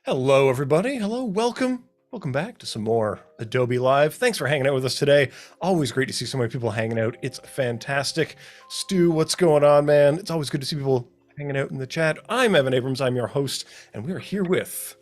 Hello, everybody. Hello, welcome. Welcome back to some more Adobe Live. Thanks for hanging out with us today. Always great to see so many people hanging out. It's fantastic. Stu, what's going on, man? It's always good to see people hanging out in the chat. I'm Evan Abrams. I'm your host, and we are here with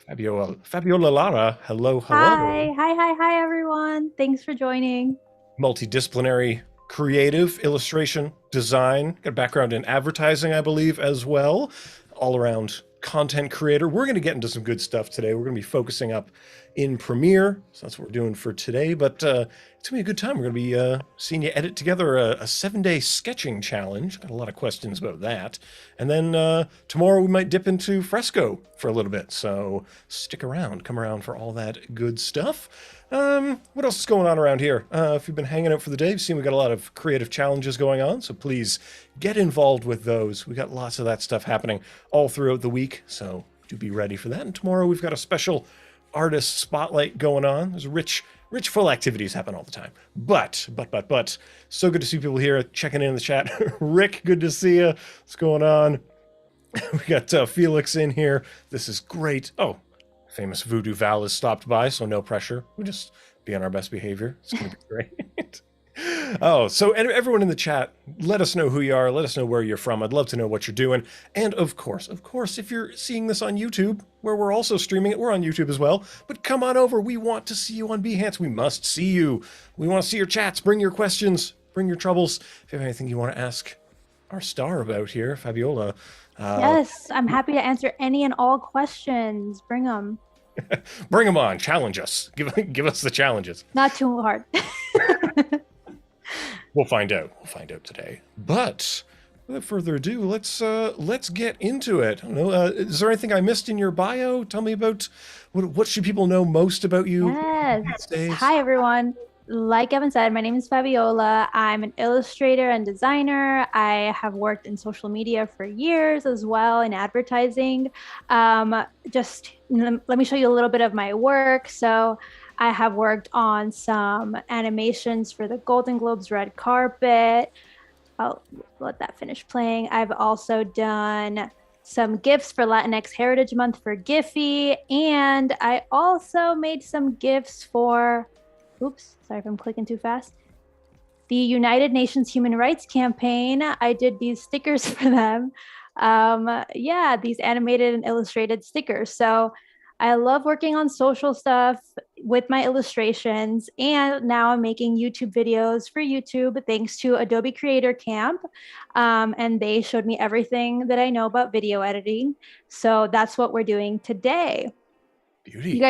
Fabiola Lara. Hello, hello. Hi, everyone. Thanks for joining. Multidisciplinary creative, illustration, design, got a background in advertising, I believe, as well. All around content creator. We're going to get into some good stuff today. We're going to be focusing up in Premiere. So that's what we're doing for today. But it's going to be a good time. We're going to be seeing you edit together a 7-day sketching challenge. Got a lot of questions about that. And then tomorrow we might dip into Fresco for a little bit. So stick around. Come around for all that good stuff. What else is going on around here? If you've been hanging out for the day, you've seen we got a lot of creative challenges going on, so please get involved with those. We got lots of that stuff happening all throughout the week, so do be ready for that. And tomorrow we've got a special artist spotlight going on. There's rich, full activities happen all the time. But, so good to see people here checking in the chat. Rick, good to see you. What's going on? We got Felix in here. This is great. Oh, famous Voodoo Val has stopped by, so no pressure. We just be on our best behavior. It's going to be great. Oh, so everyone in the chat, let us know who you are. Let us know where you're from. I'd love to know what you're doing. And of course, if you're seeing this on YouTube, where we're also streaming it, we're on YouTube as well. But come on over. We want to see you on Behance. We must see you. We want to see your chats. Bring your questions. Bring your troubles. If you have anything you want to ask our star about here, Fabiola. Yes, I'm happy to answer any and all questions. Bring them. Bring them on. Challenge us. Give us the challenges. Not too hard. We'll find out. We'll find out today. But without further ado, let's get into it. I don't know. Is there anything I missed in your bio? Tell me about what should people know most about you? Yes. Hi, everyone. Like Evan said, my name is Fabiola. I'm an illustrator and designer. I have worked in social media for years as well, in advertising. Just let me show you a little bit of my work. So I have worked on some animations for the Golden Globes red carpet. I'll let that finish playing. I've also done some GIFs for Latinx Heritage Month for Giphy. And I also made some GIFs for, oops, sorry if I'm clicking too fast, the United Nations Human Rights Campaign. I did these stickers for them. Yeah, these animated and illustrated stickers. So I love working on social stuff with my illustrations, and now I'm making YouTube videos for YouTube thanks to Adobe Creator Camp, and they showed me everything that I know about video editing. So that's what we're doing today. Beauty.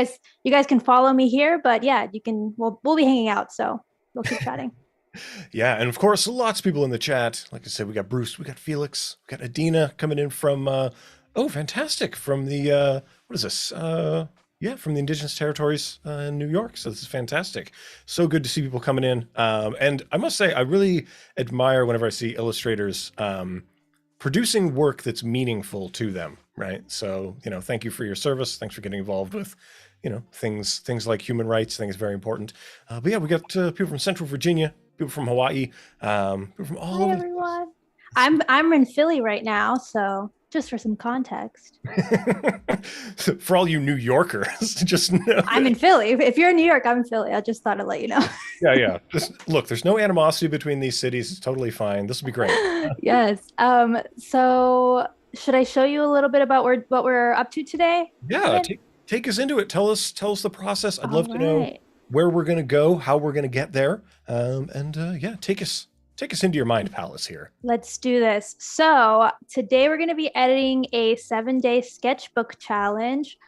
You guys can follow me here, but yeah, you can. We'll be hanging out, so we'll keep chatting. Yeah, and of course, lots of people in the chat. Like I said, we got Bruce, we got Felix, we got Adina coming in from. Oh, fantastic! From the what is this? Yeah, from the Indigenous Territories in New York. So this is fantastic. So good to see people coming in. And I must say, I really admire whenever I see illustrators producing work that's meaningful to them. Right. So thank you for your service. Thanks for getting involved with things like human rights. I think is very important. But yeah, we got people from Central Virginia, people from Hawaii, people from all over. Everyone. I'm in Philly right now, so just for some context. For all you New Yorkers, just know. I'm in Philly. If you're in New York, I'm in Philly. I just thought I'd let you know. Yeah. Look, there's no animosity between these cities. It's totally fine. This will be great. Yes. So should I show you a little bit about what we're up to today? Yeah, take us into it. Tell us the process. I'd love to know where we're going to go, how we're going to get there. Yeah, take us into your mind palace here. Let's do this. So today we're going to be editing a 7-day sketchbook challenge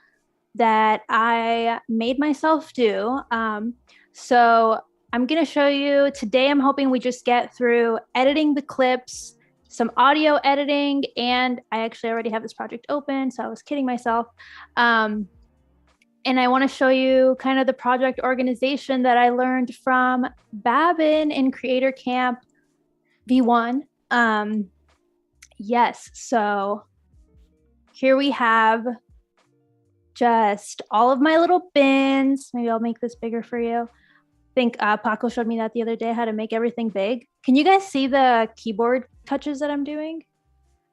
that I made myself do. So I'm going to show you today. I'm hoping we just get through editing the clips, some audio editing, and I actually already have this project open, so I was kidding myself. And I want to show you kind of the project organization that I learned from Babin in Creator Camp V1. Yes, so here we have just all of my little bins. Maybe I'll make this bigger for you. I think Paco showed me that the other day, how to make everything big. Can you guys see the keyboard touches that I'm doing?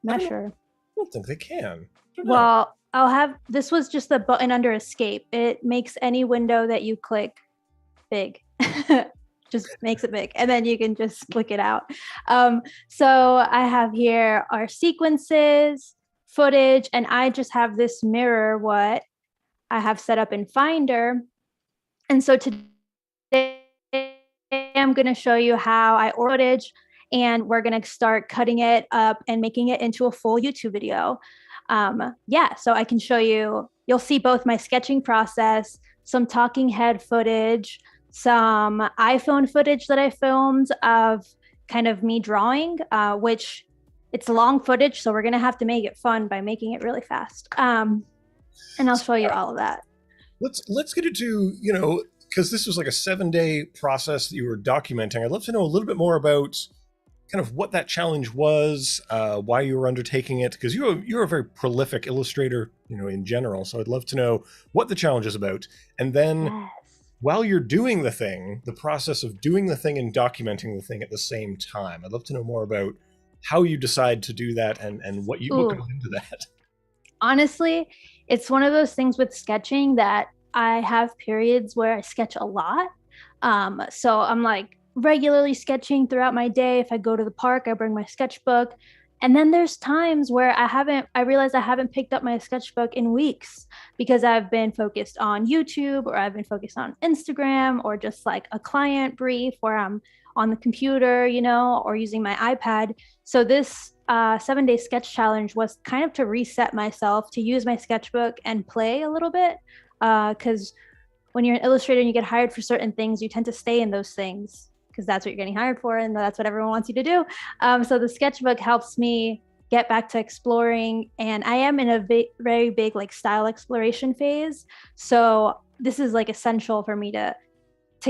I'm not sure. don't think they can. Well, this was just the button under escape. It makes any window that you click big. Just makes it big, and then you can just click it out. So I have here our sequences, footage, and I just have this mirror what I have set up in Finder. And so today I'm going to show you how I order footage, and we're going to start cutting it up and making it into a full YouTube video. Yeah, so I can show you, you'll see both my sketching process, some talking head footage, some iPhone footage that I filmed of kind of me drawing, which it's long footage, so we're gonna have to make it fun by making it really fast. And I'll show you all of that. Let's get into, you know, because this was like a 7-day process that you were documenting. I'd love to know a little bit more about kind of what that challenge was, why you were undertaking it, because you're a very prolific illustrator, you know, in general. So I'd love to know what the challenge is about, and then while you're doing the thing, the process of doing the thing and documenting the thing at the same time. I'd love to know more about how you decide to do that and what goes into that. Honestly, it's one of those things with sketching that I have periods where I sketch a lot. So I'm like regularly sketching throughout my day. If I go to the park, I bring my sketchbook. And then there's times where I realize I haven't picked up my sketchbook in weeks because I've been focused on YouTube, or I've been focused on Instagram, or just like a client brief where I'm on the computer, you know, or using my iPad. So this 7-day sketch challenge was kind of to reset myself, to use my sketchbook and play a little bit. Because when you're an illustrator and you get hired for certain things, you tend to stay in those things because that's what you're getting hired for, and that's what everyone wants you to do. So the sketchbook helps me get back to exploring, and I am in a very big like style exploration phase. So this is like essential for me to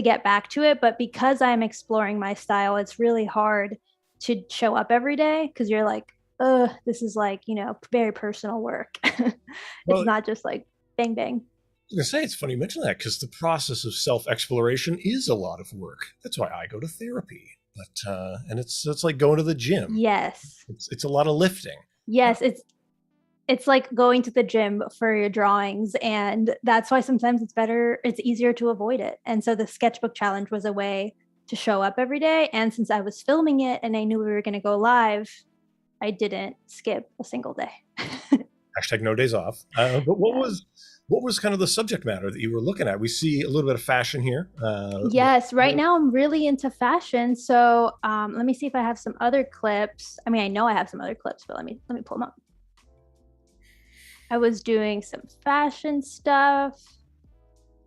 get back to it. But because I'm exploring my style, it's really hard to show up every day because you're like, this is like, you know, very personal work. It's not just like bang, bang. I was gonna say, it's funny you mention that, because the process of self-exploration is a lot of work. That's why I go to therapy. But and it's like going to the gym. Yes. It's a lot of lifting. Yes, it's like going to the gym for your drawings, and that's why sometimes it's easier to avoid it. And so the sketchbook challenge was a way to show up every day. And since I was filming it and I knew we were going to go live, I didn't skip a single day. Hashtag no days off. But what was kind of the subject matter that you were looking at? We see a little bit of fashion here. Yes, right now I'm really into fashion. So let me see if I have some other clips. I mean, I know I have some other clips, but let me pull them up. I was doing some fashion stuff.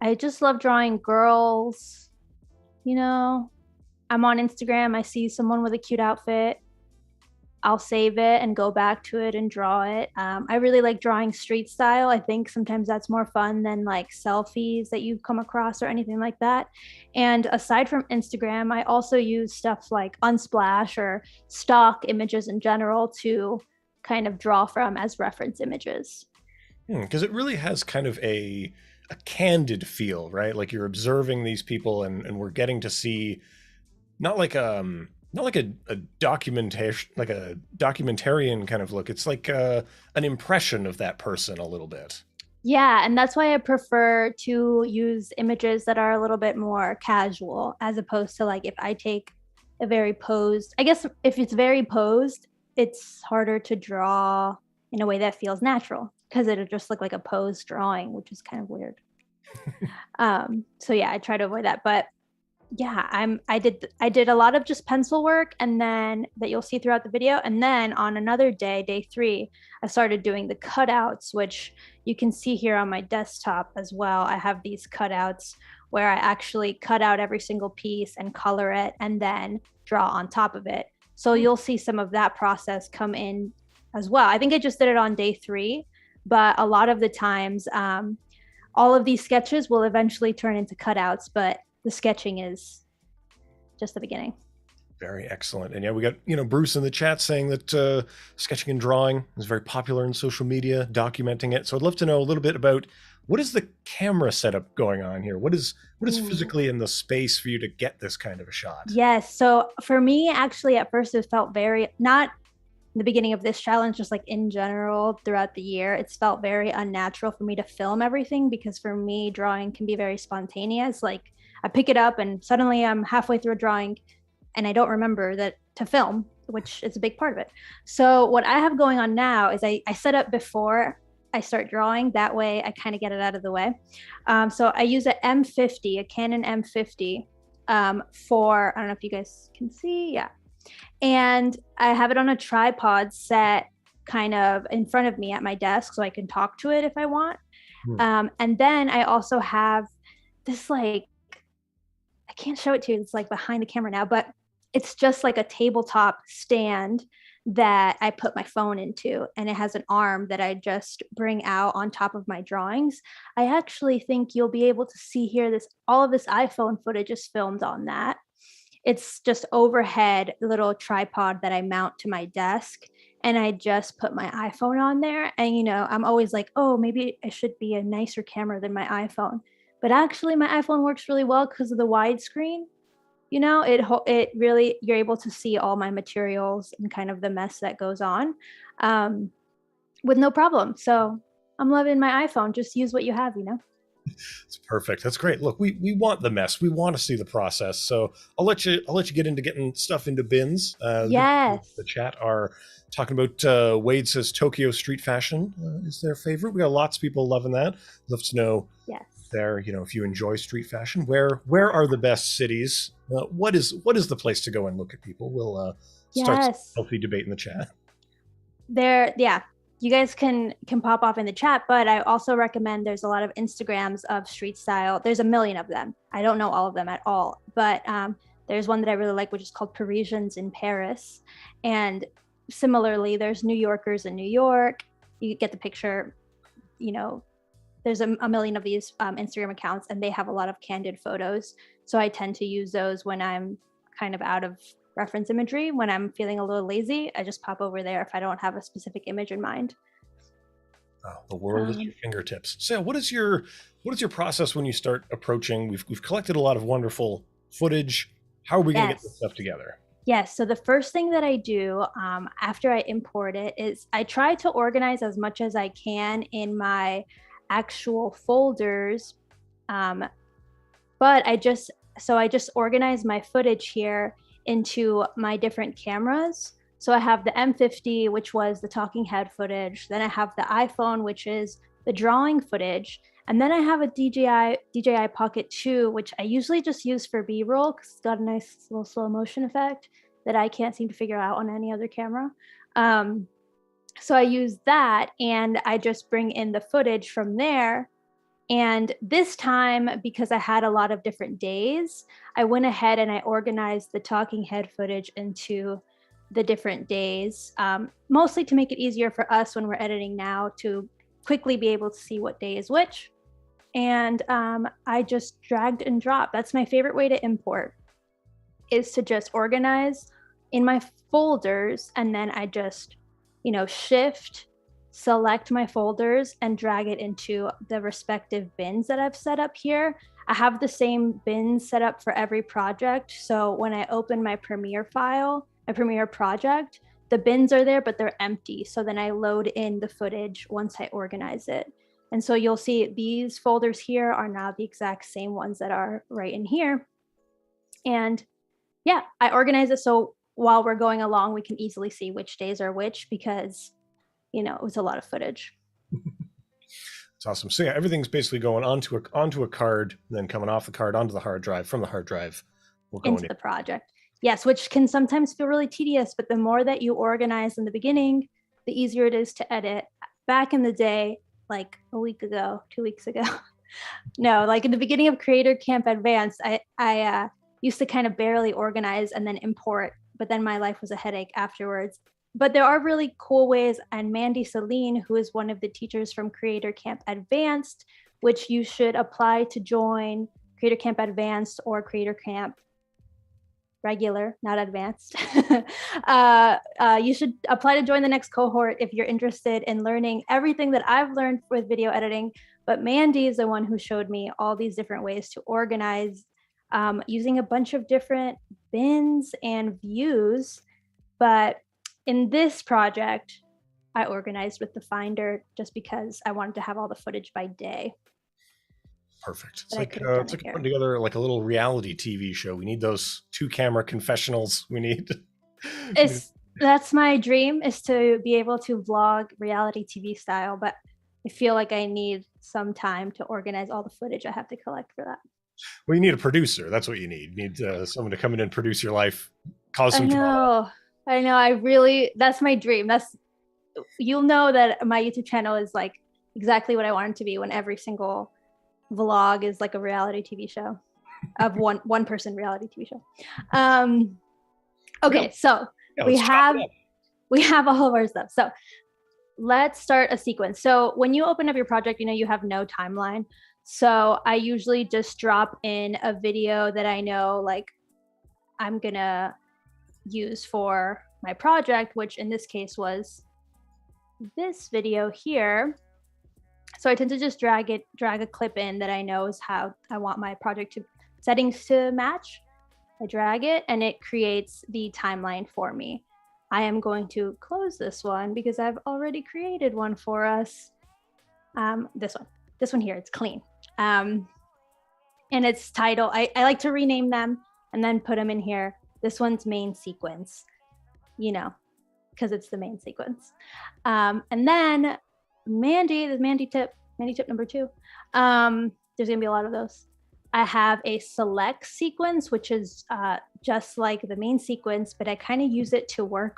I just love drawing girls. You know, I'm on Instagram. I see someone with a cute outfit. I'll save it and go back to it and draw it. I really like drawing street style. I think sometimes that's more fun than like selfies that you come across or anything like that. And aside from Instagram, I also use stuff like Unsplash or stock images in general to kind of draw from as reference images. Because it really has kind of a candid feel, right? Like you're observing these people, and we're getting to see not like a documentation, like a documentarian kind of look. It's like an impression of that person a little bit. Yeah, and that's why I prefer to use images that are a little bit more casual, as opposed to like if I take a very posed, I guess if it's very posed, it's harder to draw in a way that feels natural because it'll just look like a posed drawing, which is kind of weird. So yeah, I try to avoid that. But yeah, I did a lot of just pencil work, and then that you'll see throughout the video. And then on another day, day 3, I started doing the cutouts, which you can see here on my desktop as well. I have these cutouts where I actually cut out every single piece and color it and then draw on top of it. So you'll see some of that process come in as well. I think I just did it on day 3, but a lot of the times, all of these sketches will eventually turn into cutouts, but the sketching is just the beginning. Very excellent. And yeah, we got, Bruce in the chat saying that sketching and drawing is very popular in social media, documenting it. So I'd love to know a little bit about what is the camera setup going on here? What is physically in the space for you to get this kind of a shot? Yes. So for me, actually, at first it felt very the beginning of this challenge, just like in general throughout the year, it's felt very unnatural for me to film everything, because for me, drawing can be very spontaneous. Like I pick it up and suddenly I'm halfway through a drawing and I don't remember that to film, which is a big part of it. So what I have going on now is I set up before I start drawing. That way I kind of get it out of the way. So I use a M50, a Canon M50 for, I don't know if you guys can see. Yeah. And I have it on a tripod set kind of in front of me at my desk so I can talk to it if I want. And then I also have this, like, I can't show it to you. It's like behind the camera now, but it's just like a tabletop stand that I put my phone into, and it has an arm that I just bring out on top of my drawings. I actually think you'll be able to see here this, all of this iPhone footage is filmed on that. It's just overhead little tripod that I mount to my desk, and I just put my iPhone on there. And, you know, I'm always like, oh, maybe it should be a nicer camera than my iPhone. But actually my iPhone works really well because of the widescreen. You know, it really, you're able to see all my materials and kind of the mess that goes on with no problem. So I'm loving my iPhone. Just use what you have, you know. It's perfect. That's great. Look, we want the mess. We want to see the process. So I'll let you get into getting stuff into bins. Yes. The chat are talking about Wade says Tokyo street fashion is their favorite. We got lots of people loving that. Love to know. Yes. There, you know, if you enjoy street fashion, where are the best cities? What is the place to go and look at people? We'll start a healthy debate in the chat. There, yeah, you guys can pop off in the chat, but I also recommend, there's a lot of Instagrams of street style. There's a million of them. I don't know all of them at all, but there's one that I really like, which is called Parisians in Paris. And similarly, there's New Yorkers in New York. You get the picture. You know, there's a million of these Instagram accounts, and they have a lot of candid photos. So I tend to use those when I'm kind of out of reference imagery. When I'm feeling a little lazy, I just pop over there if I don't have a specific image in mind. Oh, the world at your fingertips. So what is your process when you start approaching? We've collected a lot of wonderful footage. How are we going to get this stuff together? Yes. So the first thing that I do after I import it is I try to organize as much as I can in my actual folders. But I just organize my footage here into my different cameras. So I have the M50, which was the talking head footage. Then I have the iPhone, which is the drawing footage. And then I have a DJI Pocket 2, which I usually just use for B-roll because it's got a nice little slow motion effect that I can't seem to figure out on any other camera. So I use that, and I just bring in the footage from there. And this time, because I had a lot of different days, I went ahead and I organized the talking head footage into the different days, mostly to make it easier for us when we're editing now to quickly be able to see what day is which. And I just dragged and dropped. That's my favorite way to import, is to just organize in my folders, and then I just, you know, shift, select my folders and drag it into the respective bins that I've set up here. I have the same bins set up for every project. So when I open my Premiere file, my Premiere project, the bins are there, but they're empty. So then I load in the footage once I organize it. And so you'll see these folders here are now the exact same ones that are right in here. And yeah, I organize it so while we're going along, we can easily see which days are which, because, you know, it was a lot of footage. It's awesome. So yeah, everything's basically going onto a card, and then coming off the card onto the hard drive, from the hard drive we'll go into the project. Yes, which can sometimes feel really tedious, but the more that you organize in the beginning, the easier it is to edit. Back in the day, like a week ago, 2 weeks ago, no, like in the beginning of Creator Camp Advanced, I used to kind of barely organize and then import, but then my life was a headache afterwards. But there are really cool ways, and Mandy Celine, who is one of the teachers from Creator Camp Advanced, which you should apply to join Creator Camp Advanced or Creator Camp regular, not advanced. You should apply to join the next cohort if you're interested in learning everything that I've learned with video editing. But Mandy is the one who showed me all these different ways to organize using a bunch of different bins and views. But in this project, I organized with the Finder just because I wanted to have all the footage by day. Perfect. It's like putting together like a little reality TV show. We need those 2-camera confessionals. We need. That's my dream, is to be able to vlog reality TV style, but I feel like I need some time to organize all the footage I have to collect for that. Well, you need a producer. That's what you need. You need someone to come in and produce your life, cause some drama. I know. That's my dream. You'll know that my YouTube channel is like exactly what I want it to be when every single vlog is like a reality TV show of one person reality TV show. Okay, so we have all of our stuff. So let's start a sequence. So when you open up your project, you have no timeline. So I usually just drop in a video that I know like I'm gonna use for my project, which in this case was this video here. So I tend to just drag a clip in that I know is how I want my project settings to match. I drag it and it creates the timeline for me. I am going to close this one because I've already created one for us. This one here, it's clean. And its title, I like to rename them and then put them in here. This one's main sequence, because it's the main sequence. And then Mandy tip number 2. There's gonna be a lot of those. I have a select sequence, which is just like the main sequence, but I kind of use it to work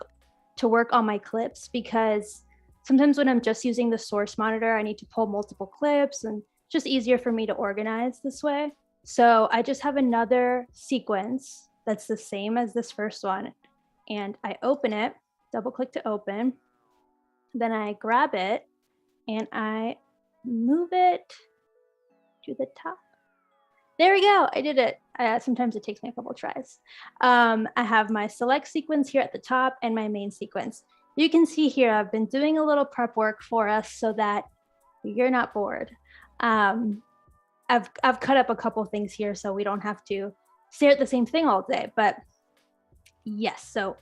on my clips, because sometimes when I'm just using the source monitor, I need to pull multiple clips, and it's just easier for me to organize this way. So I just have another sequence that's the same as this first one, and I open it, double click to open, then I grab it and I move it to the top. There we go. I did it. Sometimes it takes me a couple tries. I have my select sequence here at the top and my main sequence. You can see here, I've been doing a little prep work for us so that you're not bored. I've cut up a couple things here so we don't have to stare at the same thing all day. But yes, so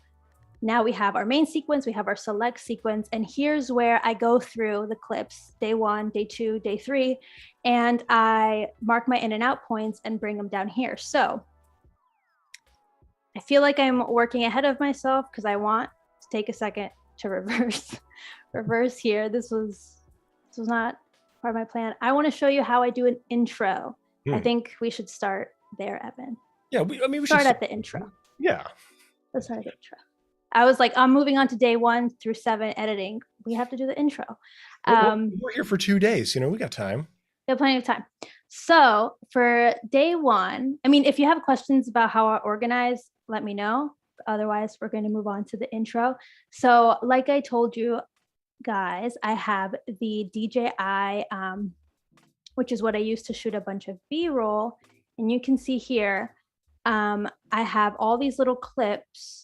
now we have our main sequence, we have our select sequence, and here's where I go through the clips, day 1, day 2, day 3, and I mark my in and out points and bring them down here. So I feel like I'm working ahead of myself because I want to take a second to reverse here. This was not part of my plan. I want to show you how I do an intro. I think we should start there, Evan. Yeah, we should start at the intro. Yeah. Let's start at the intro. I was like, I'm moving on to day 1 through 7 editing. We have to do the intro. We're here for 2 days. We got time. We have plenty of time. So for day 1, if you have questions about how I organize, let me know. Otherwise, we're going to move on to the intro. So like I told you guys, I have the DJI, which is what I use to shoot a bunch of B-roll. And you can see here, I have all these little clips.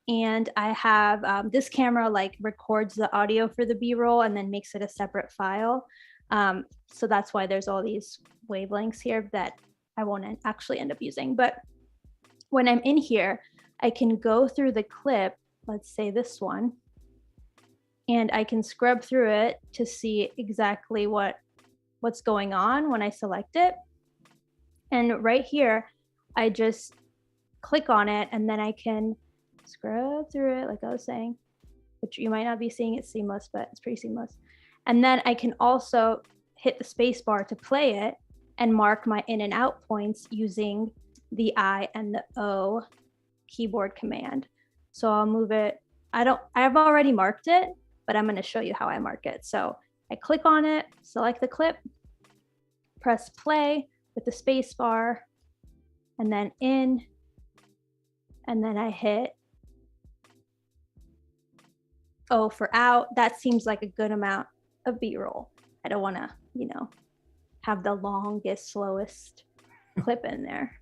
And I have this camera like records the audio for the B-roll and then makes it a separate file. So that's why there's all these wavelengths here that I won't actually end up using. But when I'm in here, I can go through the clip, let's say this one, and I can scrub through it to see exactly what's going on when I select it. And right here, I just click on it and then I can scrub through it, like I was saying, which you might not be seeing it seamless, but it's pretty seamless. And then I can also hit the space bar to play it and mark my in and out points using the I and the O keyboard command. So I'll move it. I've already marked it, but I'm going to show you how I mark it. So I click on it, select the clip, press play with the space bar, and then in, and then I hit O for out. That seems like a good amount of B-roll. I don't want to, have the longest, slowest clip in there.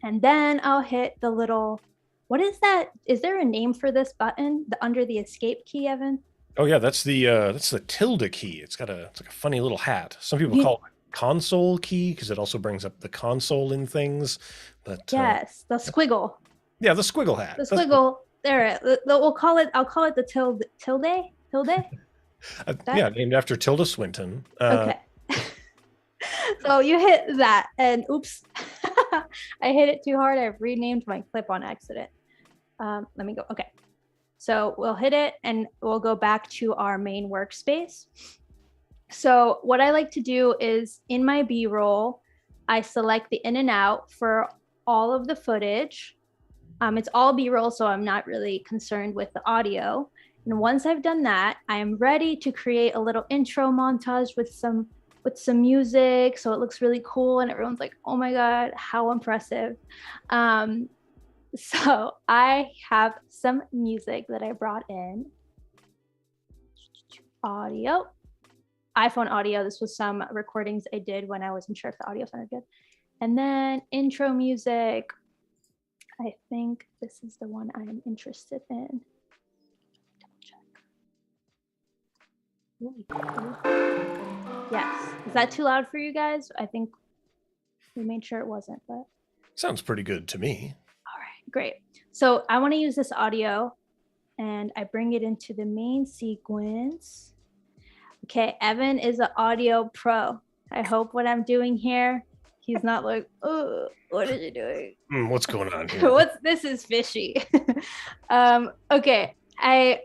And then I'll hit the little, what is that? Is there a name for this button? Under the escape key, Evan? Oh yeah, that's the tilde key. It's like a funny little hat. Some people call it console key because it also brings up the console in things. But yes, the squiggle. Yeah, the squiggle hat. The squiggle. there. We'll call it. I'll call it the tilde. Yeah, named after Tilda Swinton. Okay. So you hit that, and oops, I hit it too hard. I've renamed my clip on accident. Let me go. Okay. So we'll hit it, and we'll go back to our main workspace. So what I like to do is in my B-roll, I select the in and out for all of the footage. It's all B-roll, so I'm not really concerned with the audio. And once I've done that, I am ready to create a little intro montage with some music, so it looks really cool, and everyone's like, "Oh my God, how impressive!" So I have some music that I brought in. Audio, iPhone audio. This was some recordings I did when I wasn't sure if the audio sounded good. And then intro music. I think this is the one I am interested in. Double check. Yes. Is that too loud for you guys? I think we made sure it wasn't, but. Sounds pretty good to me. All right, great. So I want to use this audio, and I bring it into the main sequence. Okay, Evan is an audio pro. I hope what I'm doing here, he's not like, "Oh, what are you doing? What's going on here?" This is fishy. Okay, I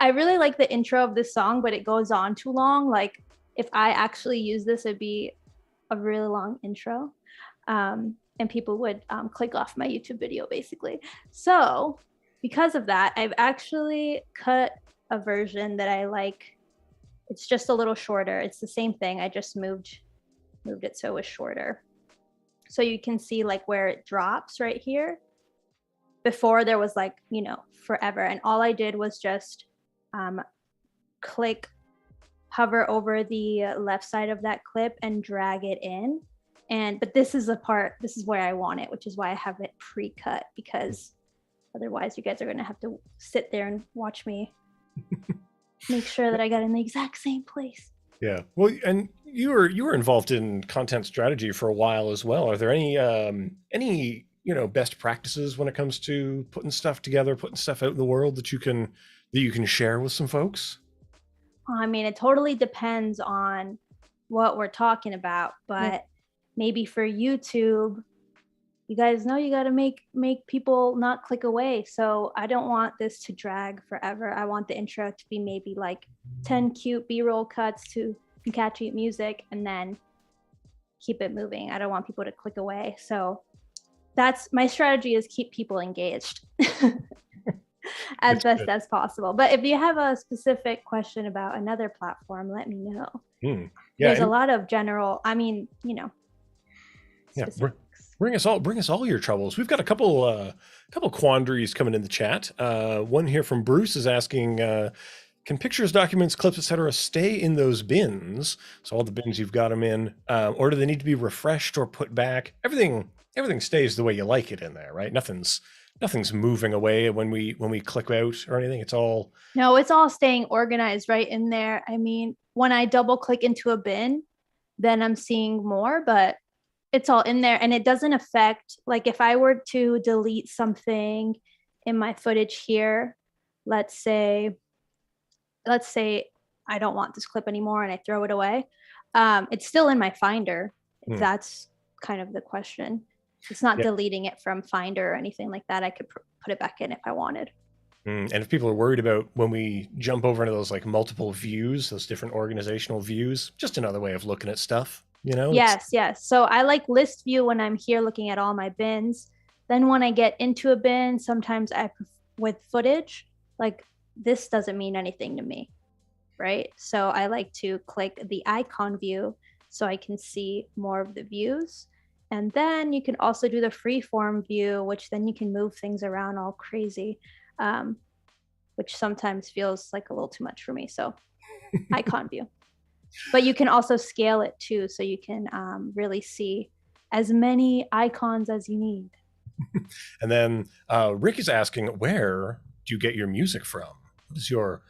really like the intro of this song, but it goes on too long. Like if I actually use this, it'd be a really long intro. And people would click off my YouTube video basically. So because of that, I've actually cut a version that I like. It's just a little shorter. It's the same thing. I just moved it so it was shorter. So you can see like where it drops right here. Before there was like, forever. And all I did was just hover over the left side of that clip and drag it in. But this is where I want it, which is why I have it pre-cut, because otherwise you guys are going to have to sit there and watch me make sure that I got in the exact same place. Yeah. Well, and you were involved in content strategy for a while as well. Are there any best practices when it comes to putting stuff together, putting stuff out in the world that you can share with some folks? I mean, it totally depends on what we're talking about, but maybe for YouTube, you guys know you got to make people not click away. So I don't want this to drag forever. I want the intro to be maybe like 10 cute B-roll cuts to catchy music, and then keep it moving. I don't want people to click away. So that's my strategy, is keep people engaged as best as possible. But if you have a specific question about another platform, let me know. Yeah, there's a lot of general, bring us all your troubles. We've got a couple quandaries coming in the chat. One here from Bruce is asking, can pictures, documents, clips, etc. stay in those bins? So all the bins you've got them in, or do they need to be refreshed or put back? Everything stays the way you like it in there, right? Nothing's moving away when we click out or anything. It's all staying organized right in there. I mean, when I double click into a bin, then I'm seeing more, but it's all in there, and it doesn't affect, like if I were to delete something in my footage here, let's say I don't want this clip anymore and I throw it away. It's still in my Finder. If that's kind of the question. It's not deleting it from Finder or anything like that. I could put it back in if I wanted. And if people are worried about when we jump over into those like multiple views, those different organizational views, just another way of looking at stuff, Yes. So I like list view when I'm here looking at all my bins. Then when I get into a bin, sometimes with footage, like this doesn't mean anything to me, right? So I like to click the icon view so I can see more of the views. And then you can also do the freeform view, which then you can move things around all crazy, which sometimes feels like a little too much for me. So icon view. But you can also scale it too, so you can really see as many icons as you need. And then Rick is asking, where do you get your music from? What's your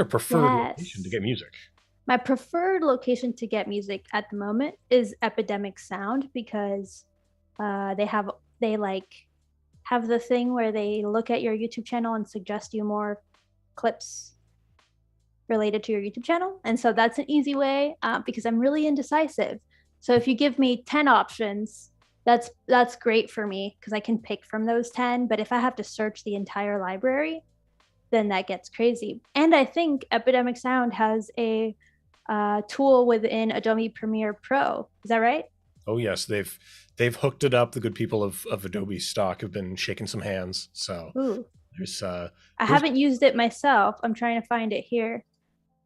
preferred location to get music? My preferred location to get music at the moment is Epidemic Sound, because they have the thing where they look at your YouTube channel and suggest you more clips related to your YouTube channel. And so that's an easy way because I'm really indecisive. So if you give me 10 options, that's great for me because I can pick from those 10. But if I have to search the entire library, then that gets crazy. And I think Epidemic Sound has a tool within Adobe Premiere Pro. Is that right? Oh yes, they've hooked it up. The good people of Adobe stock have been shaking some hands. So Ooh. there's I haven't used it myself. I'm trying to find it here.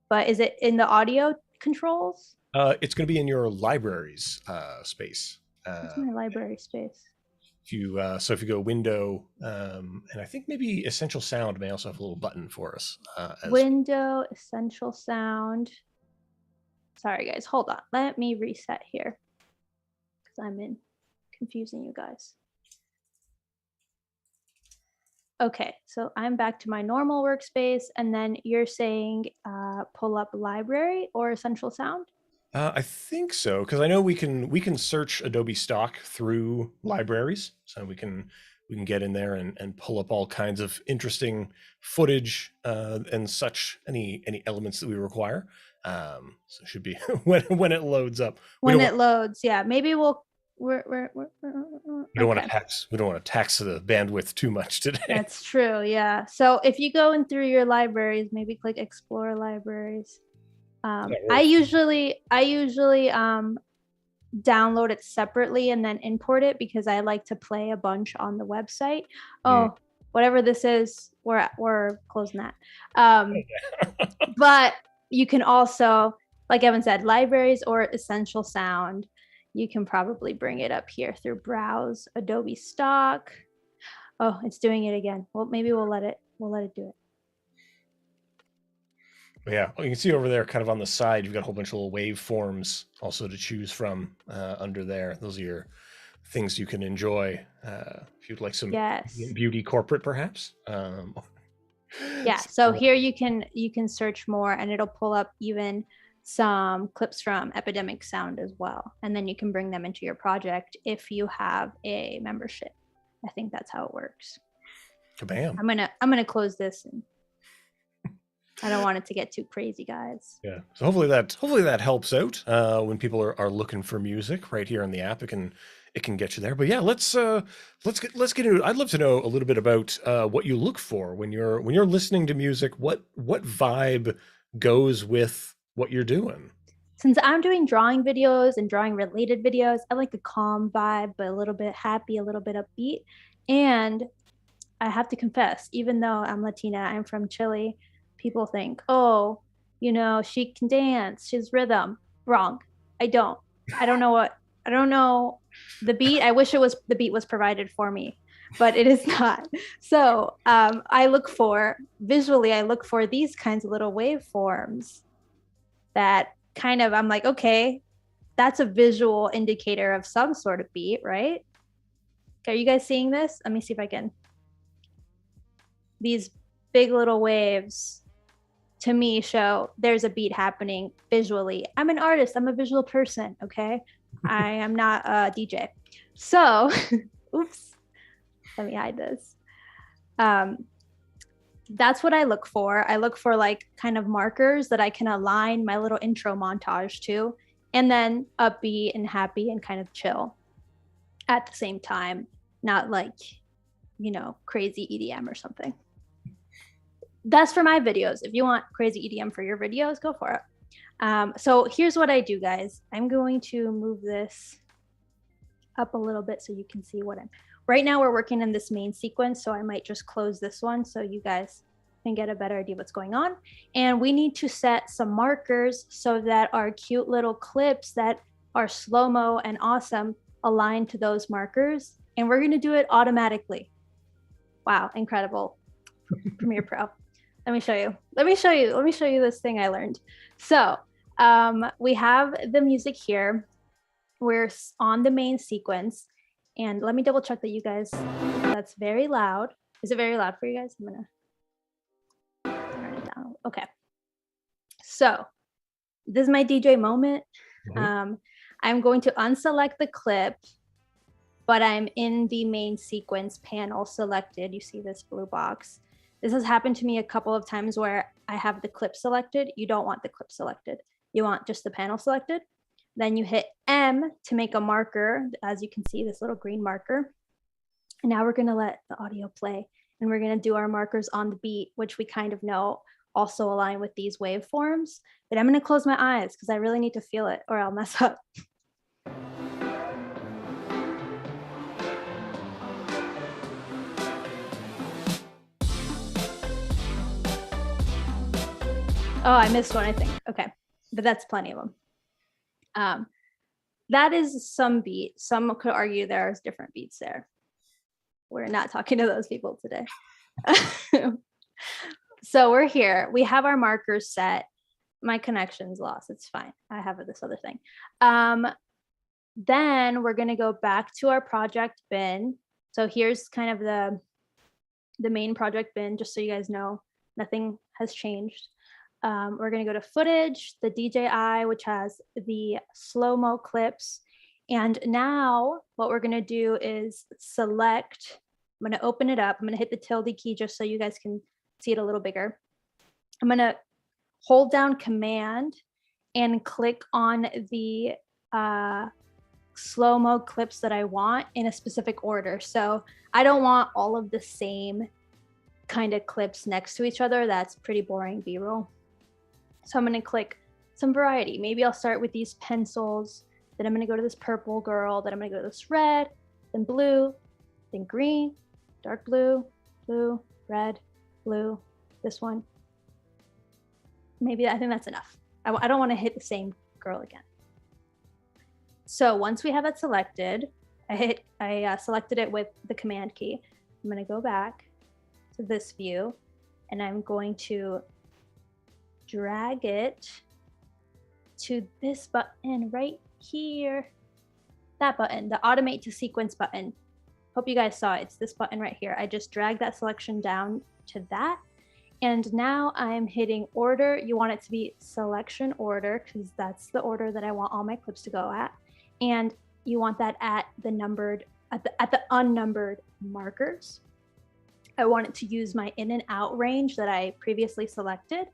But is it in the audio controls? It's going to be in your libraries space. What's my library space? If you if you go window, and I think maybe Essential Sound may also have a little button for us. Window, Essential Sound. Sorry guys, hold on. Let me reset here because I'm confusing you guys. Okay, so I'm back to my normal workspace, and then you're saying pull up library or Essential Sound? I think so, because I know we can search Adobe stock through libraries, so we can get in there and pull up all kinds of interesting footage and such, any elements that we require. So it should be when it loads up. When it loads, yeah. Maybe we don't want to tax the bandwidth too much today. That's true, yeah. So if you go in through your libraries, maybe click Explore Libraries. I usually download it separately and then import it because I like to play a bunch on the website. Oh, whatever this is, we're closing that. But you can also, like Evan said, libraries or Essential Sound. You can probably bring it up here through Browse Adobe Stock. Oh, it's doing it again. Well, maybe we'll let it do it. Yeah, well, you can see over there, kind of on the side, you've got a whole bunch of little waveforms also to choose from under there. Those are your things you can enjoy if you'd like some beauty corporate, perhaps. Yeah, so here you can search more, and it'll pull up even some clips from Epidemic Sound as well, and then you can bring them into your project if you have a membership. I think that's how it works. Kabam! I'm gonna close this. And I don't want it to get too crazy, guys. Yeah. So hopefully that helps out when people are looking for music right here in the app. It can get you there. But yeah, let's get into it. I'd love to know a little bit about what you look for when you're listening to music. What vibe goes with what you're doing? Since I'm doing drawing videos and drawing related videos, I like a calm vibe, but a little bit happy, a little bit upbeat. And I have to confess, even though I'm Latina, I'm from Chile. People think, oh, she can dance, she's rhythm. Wrong. I don't know the beat. I wish the beat was provided for me, but it is not. So I look for these kinds of little waveforms that kind of, I'm like, okay, that's a visual indicator of some sort of beat, right? Are you guys seeing this? Let me see if I can. These big little waves to me show there's a beat happening visually. I'm an artist, I'm a visual person, okay? I am not a DJ. So, oops, let me hide this. That's what I look for. I look for like kind of markers that I can align my little intro montage to, and then upbeat and happy and kind of chill at the same time, not like, crazy EDM or something. That's for my videos. If you want crazy EDM for your videos, go for it. So here's what I do, guys. I'm going to move this up a little bit so you can see what right now we're working in this main sequence, so I might just close this one so you guys can get a better idea of what's going on. And we need to set some markers so that our cute little clips that are slow-mo and awesome align to those markers. And we're gonna do it automatically. Wow, incredible. Premiere Pro. Let me show you this thing I learned. So we have the music here. We're on the main sequence. And let me double check that you guys, that's very loud. Is it very loud for you guys? I'm gonna turn it down. Okay. So this is my DJ moment. I'm going to unselect the clip but I'm in the main sequence panel selected. You see this blue box. This has happened to me a couple of times where I have the clip selected. You don't want the clip selected. You want just the panel selected. Then you hit M to make a marker. As you can see, this little green marker. And now we're gonna let the audio play, and we're gonna do our markers on the beat, which we kind of know also align with these waveforms. But I'm gonna close my eyes because I really need to feel it or I'll mess up. Oh, I missed one, I think. Okay, but that's plenty of them. That is some beat. Some could argue there's different beats there. We're not talking to those people today. So we're here. We have our markers set. My connection's lost. It's fine. I have this other thing. Then we're going to go back to our project bin. So here's kind of the main project bin, just so you guys know, nothing has changed. We're going to go to footage, the DJI, which has the slow-mo clips. And now what we're going to do is select, I'm going to open it up. I'm going to hit the tilde key just so you guys can see it a little bigger. I'm going to hold down Command and click on the slow-mo clips that I want in a specific order. So I don't want all of the same kind of clips next to each other. That's pretty boring B-roll. So I'm going to click some variety. Maybe I'll start with these pencils. Then I'm going to go to this purple girl. Then I'm going to go to this red, then blue, then green, dark blue, blue, red, blue, this one. Maybe I think that's enough. I don't want to hit the same girl again. So once we have it selected, I selected it with the Command key. I'm going to go back to this view, and I'm going to drag it to this button right here. That button, the automate to sequence button. Hope you guys saw it. It's this button right here. I just dragged that selection down to that. And now I'm hitting order. You want it to be selection order because that's the order that I want all my clips to go at. And you want that at the numbered, at the unnumbered markers. I want it to use my in and out range that I previously selected.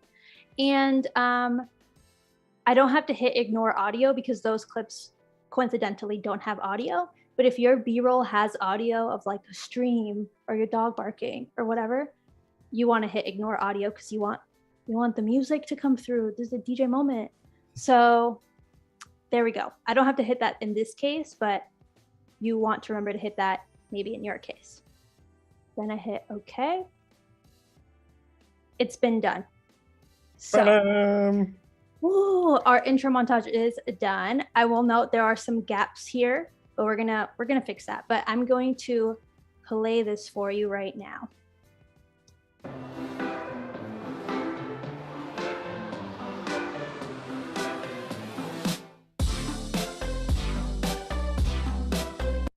And I don't have to hit ignore audio because those clips coincidentally don't have audio. But if your B-roll has audio of like a stream or your dog barking or whatever, you want to hit ignore audio because you want the music to come through. There's a DJ moment. So there we go. I don't have to hit that in this case, but you want to remember to hit that maybe in your case. Then I hit OK. It's been done. So ooh, our intro montage is done. I will note there are some gaps here, but we're gonna fix that. But I'm going to play this for you right now.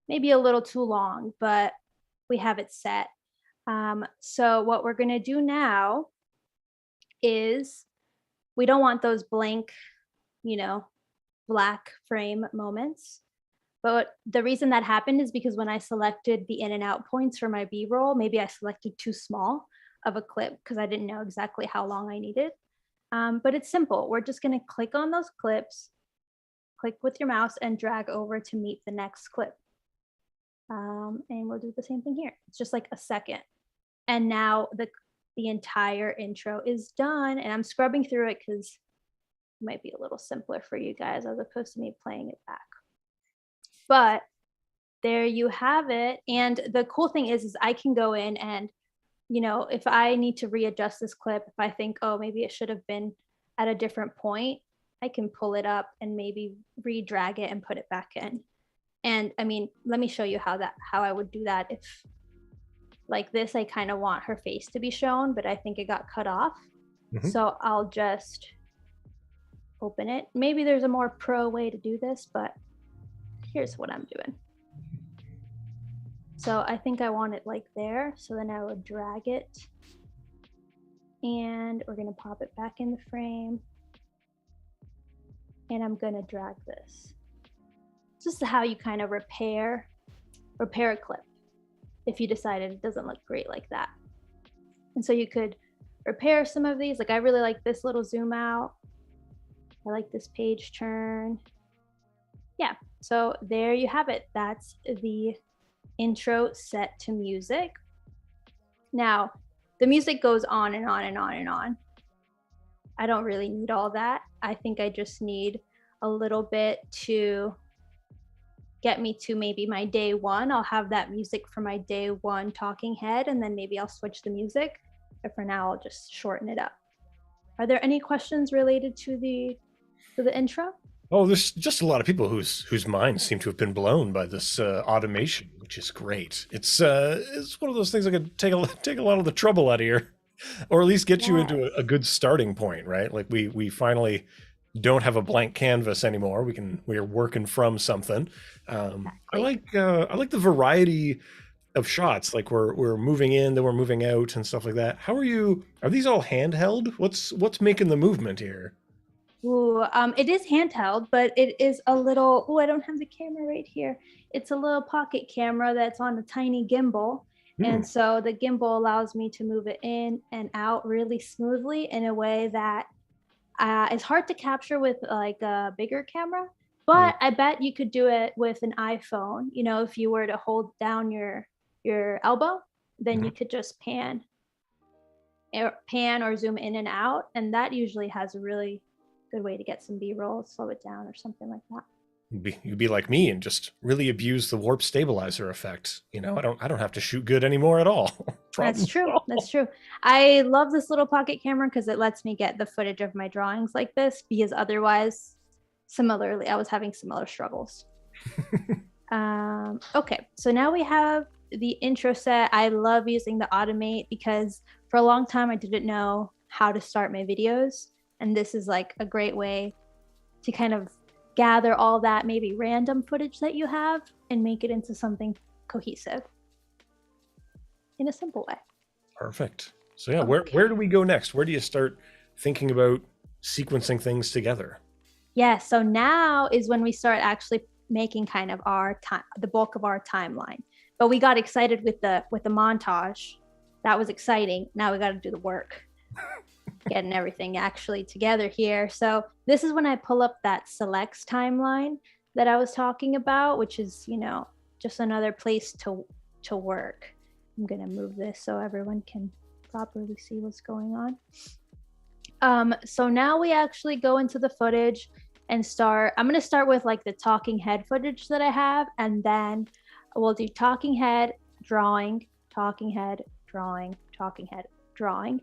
Maybe a little too long, but we have it set. So what we're gonna do now is we don't want those blank, black frame moments. But the reason that happened is because when I selected the in and out points for my B-roll, maybe I selected too small of a clip because I didn't know exactly how long I needed. But it's simple. We're just gonna click on those clips, click with your mouse and drag over to meet the next clip. And we'll do the same thing here. It's just like a second. And now the entire intro is done, and I'm scrubbing through it because it might be a little simpler for you guys as opposed to me playing it back. But there you have it. And the cool thing is I can go in and, if I need to readjust this clip, if I think, oh, maybe it should have been at a different point, I can pull it up and maybe re-drag it and put it back in. And I mean, let me show you how I would do that. If like this, I kind of want her face to be shown, but I think it got cut off. Mm-hmm. So I'll just open it. Maybe there's a more pro way to do this, but here's what I'm doing. So I think I want it like there. So then I would drag it and we're gonna pop it back in the frame. And I'm gonna drag this. This is how you kind of repair repair a clip if you decided it doesn't look great like that. And so you could repair some of these. Like I really like this little zoom out. I like this page turn. Yeah, so there you have it. That's the intro set to music. Now, the music goes on and on and on and on. I don't really need all that. I think I just need a little bit to get me to maybe my day one. I'll have that music for my day one talking head, and then maybe I'll switch the music. But for now, I'll just shorten it up. Are there any questions related to the intro? Oh, there's just a lot of people whose minds seem to have been blown by this automation, which is great. It's one of those things that could take a lot of the trouble out of here, or at least get you into a good starting point, right? Like we finally don't have a blank canvas anymore. We're working from something. Exactly. I like the variety of shots. Like we're moving in, then we're moving out, and stuff like that. How are these all handheld? What's making the movement here? Ooh, it is handheld, but it is a little, I don't have the camera right here. It's a little pocket camera that's on a tiny gimbal. And so the gimbal allows me to move it in and out really smoothly in a way that is hard to capture with like a bigger camera. But I bet you could do it with an iPhone. You know, if you were to hold down your elbow, then you could just pan or zoom in and out. And that usually has a really good way to get some B-roll, slow it down or something like that. You'd be like me and just really abuse the warp stabilizer effect. You know, I don't have to shoot good anymore at all. That's true. That's true. I love this little pocket camera because it lets me get the footage of my drawings like this, because otherwise, similarly, I was having similar struggles. Okay, so now we have the intro set. I love using the Automate because for a long time I didn't know how to start my videos. And this is like a great way to kind of gather all that maybe random footage that you have and make it into something cohesive in a simple way. Perfect. So yeah, where do we go next? Where do you start thinking about sequencing things together? Yeah, so now is when we start actually making kind of our time, the bulk of our timeline. But we got excited with the montage. That was exciting. Now we got to do the work. Getting everything actually together here. So this is when I pull up that selects timeline that I was talking about, which is, you know, just another place to work. I'm gonna move this so everyone can properly see what's going on. So now we actually go into the footage and start. I'm gonna start with like the talking head footage that I have, and then we'll do talking head, drawing, talking head, drawing, talking head, drawing.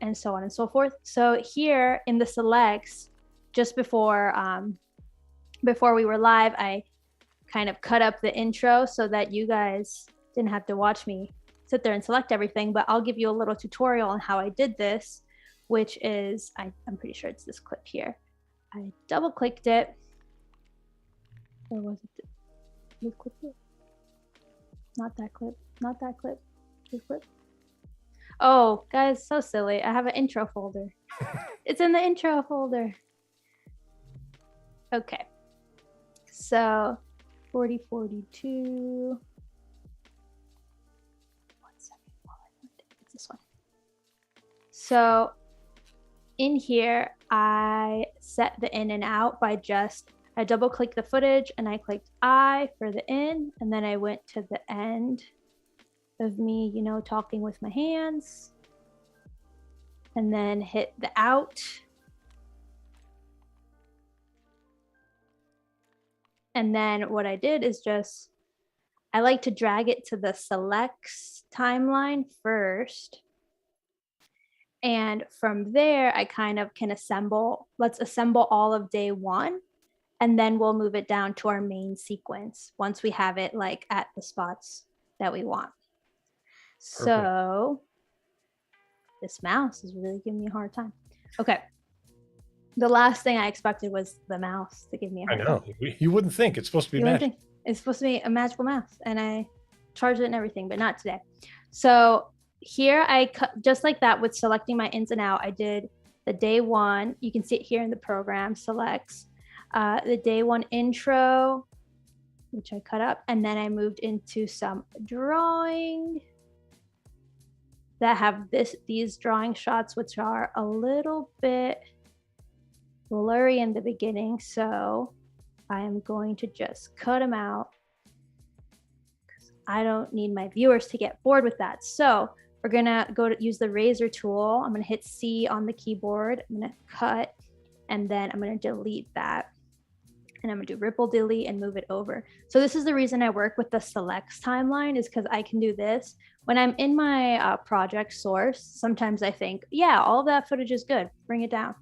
And so on and so forth. So here in the selects, just before we were live, I kind of cut up the intro so that you guys didn't have to watch me sit there and select everything, but I'll give you a little tutorial on how I did this, which is, I'm pretty sure it's this clip here. I double clicked it. Or was it this clip? Not that clip, not that clip, this clip. Oh, guys, so silly. I have an intro folder. It's in the intro folder. Okay. So 4042. 1 second. It's this one. So in here, I set the in and out by I double clicked the footage and I clicked I for the in, and then I went to the end of me, you know, talking with my hands, and then hit the out. And then what I did is I like to drag it to the selects timeline first. And from there, I kind of can let's assemble all of day one, and then we'll move it down to our main sequence once we have it like at the spots that we want. So this mouse is really giving me a hard time. Okay. The last thing I expected was the mouse to give me a hard time. I know. You wouldn't think it's supposed to be magic. It's supposed to be a magical mouse, and I charged it and everything, but not today. So here I cut just like that with selecting my ins and out. I did the day one. You can see it here in the program selects the day one intro, which I cut up, and then I moved into some drawing that have these drawing shots, which are a little bit blurry in the beginning. So I am going to just cut them out because I don't need my viewers to get bored with that. So we're gonna go to use the razor tool. I'm gonna hit C on the keyboard. I'm gonna cut, and then I'm gonna delete that. And I'm gonna do ripple delete and move it over. So this is the reason I work with the selects timeline, is because I can do this. When I'm in my project source, sometimes I think, yeah, all of that footage is good, bring it down.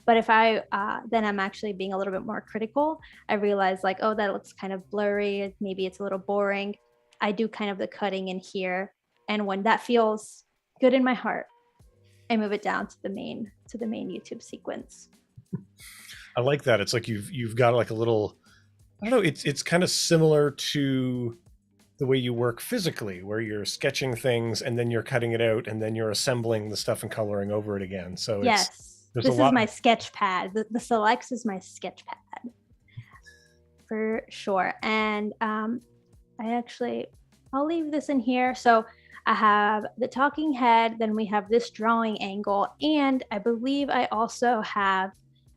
But if I, then I'm actually being a little bit more critical. I realize like, oh, that looks kind of blurry. Maybe it's a little boring. I do kind of the cutting in here. And when that feels good in my heart, I move it down to the main YouTube sequence. I like that. It's like you've got like a little, I don't know, it's kind of similar to the way you work physically, where you're sketching things and then you're cutting it out and then you're assembling the stuff and coloring over it again. So yes, this is my sketch pad. The selects is my sketch pad for sure. And I'll leave this in here. So I have the talking head, then we have this drawing angle, and I believe I also have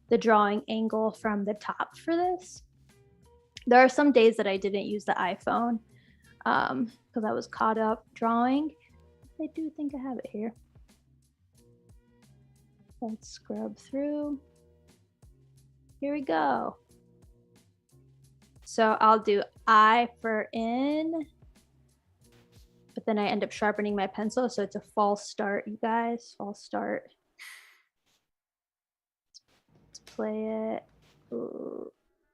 the drawing angle from the top for this. There are some days that I didn't use the iPhone because I was caught up drawing. I do think I have it here. Let's scrub through. Here we go. So I'll do I for in, but then I end up sharpening my pencil. So it's a false start, you guys, false start. Play it. Ooh.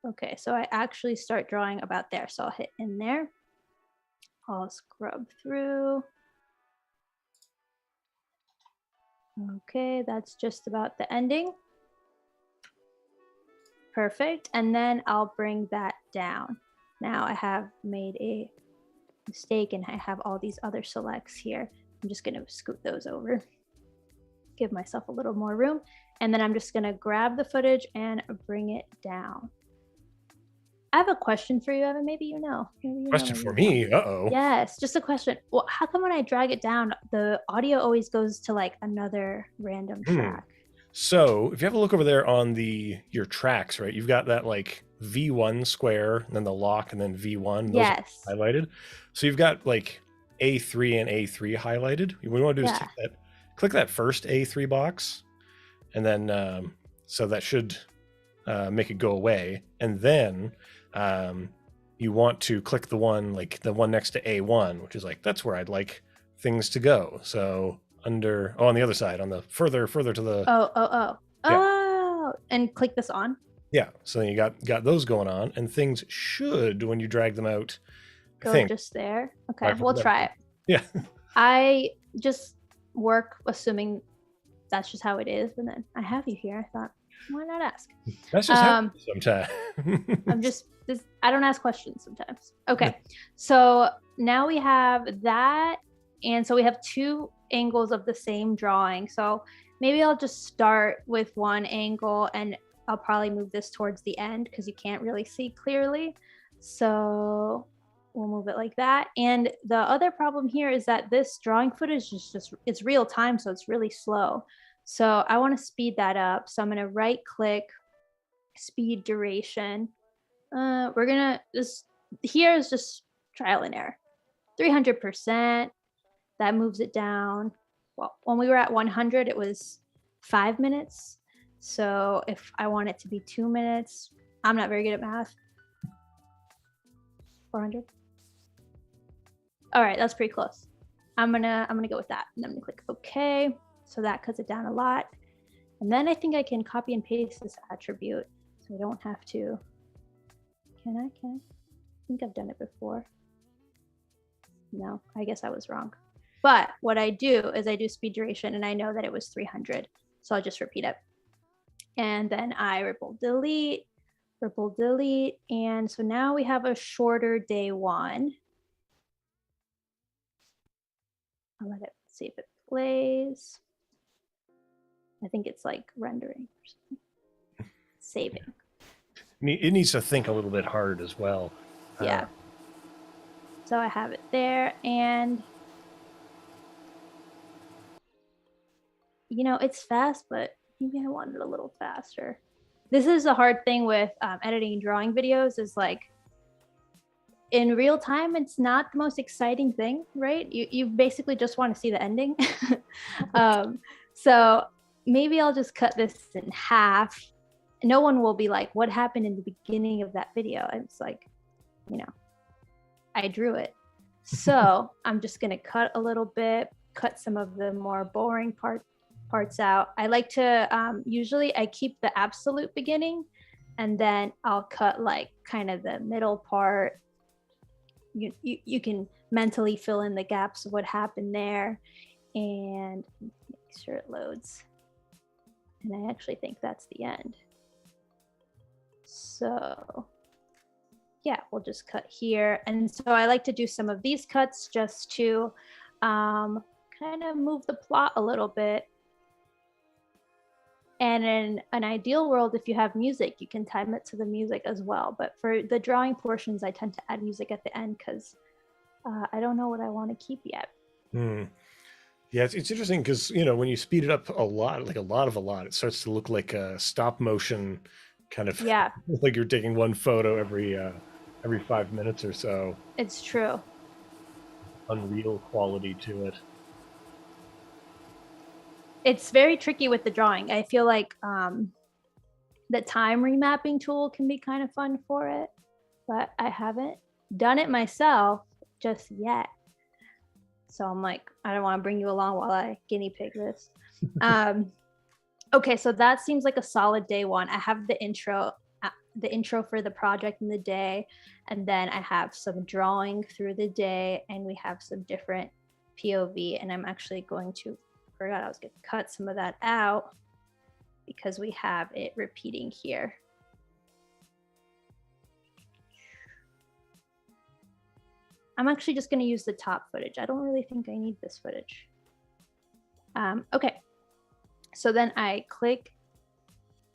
Okay, so I actually start drawing about there. So I'll hit in there. I'll scrub through. Okay, that's just about the ending. Perfect. And then I'll bring that down. Now I have made a mistake and I have all these other selects here. I'm just going to scoot those over. Give myself a little more room. And then I'm just gonna grab the footage and bring it down. I have a question for you, Evan. Maybe you know. Question for me? Uh-oh. Yes, just a question. Well, how come when I drag it down, the audio always goes to like another random track? So if you have a look over there on your tracks, right, you've got that like V1 square, and then the lock, and then V1. Those are highlighted. So you've got like A3 and A3 highlighted. What we want to do is click that first A3 box. And then, so that should make it go away. And then you want to click the one next to A1, which is like, that's where I'd like things to go. So on the other side, on the further to the. Oh, and click this on. Yeah. So then you got those going on, and things should, when you drag them out, go just there. Okay, we'll try it. Yeah. I just work assuming that's just how it is, and then I have you here. I thought, why not ask? That's just sometimes. I don't ask questions sometimes. Okay, so now we have that, and so we have two angles of the same drawing. So maybe I'll just start with one angle, and I'll probably move this towards the end because you can't really see clearly. So we'll move it like that. And the other problem here is that this drawing footage is it's real time, so it's really slow. So I want to speed that up. So I'm going to right click, speed duration. We're going to, here is just trial and error. 300%, that moves it down. Well, when we were at 100, it was 5 minutes. So if I want it to be 2 minutes, I'm not very good at math. 400. All right, that's pretty close. I'm gonna go with that, and I'm gonna click OK. So that cuts it down a lot. And then I think I can copy and paste this attribute, so I don't have to. Can I? I think I've done it before. No, I guess I was wrong. But what I do is I do speed duration, and I know that it was 300. So I'll just repeat it. And then I ripple delete. And so now we have a shorter day one. I'll let it see if it plays. I think it's like rendering or something. Saving. It needs to think a little bit hard as well. Yeah. So I have it there, and you know, it's fast, but maybe I want it a little faster. This is a hard thing with editing and drawing videos, is like in real time, it's not the most exciting thing, right? You basically just want to see the ending. So maybe I'll just cut this in half. No one will be like, what happened in the beginning of that video? It's like, you know, I drew it. So I'm just gonna cut a little bit, cut some of the more boring parts out. I like to, usually I keep the absolute beginning, and then I'll cut like kind of the middle part. You can mentally fill in the gaps of what happened there, and make sure it loads. And I actually think that's the end. So yeah, we'll just cut here. And so I like to do some of these cuts just to kind of move the plot a little bit. And in an ideal world, if you have music, you can time it to the music as well. But for the drawing portions, I tend to add music at the end because I don't know what I want to keep yet. Yeah, it's interesting because, you know, when you speed it up a lot, like a lot, it starts to look like a stop motion kind of, Yeah, like you're taking one photo every 5 minutes or so. it's true. Unreal quality to it. It's very tricky with the drawing. I feel like the time remapping tool can be kind of fun for it, but I haven't done it myself just yet. So I'm like, I don't want to bring you along while I guinea pig this. Okay, so that seems like a solid day one. I have the intro for the project in the day, and then I have some drawing through the day, and we have some different POV, and I'm actually going to, forgot I was going to cut some of that out because we have it repeating here. I'm actually just going to use the top footage. I don't really think I need this footage. Okay, so then I click,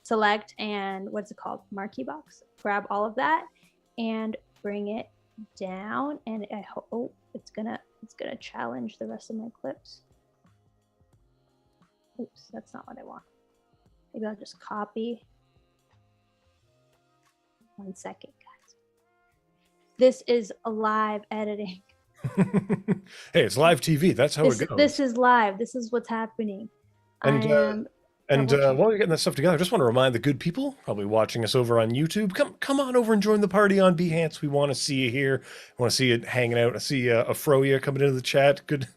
select, and what's it called? Marquee box. Grab all of that and bring it down. And I hope, oh, it's gonna challenge the rest of my clips. Oops, that's not what I want. Maybe I'll just copy. 1 second, guys. This is a live editing. Hey, it's live TV. That's how it goes. This is live. This is what's happening. And while you're getting that stuff together, I just want to remind the good people probably watching us over on YouTube, come on over and join the party on Behance. We want to see you here. I want to see you hanging out. I see Afroya coming into the chat. Good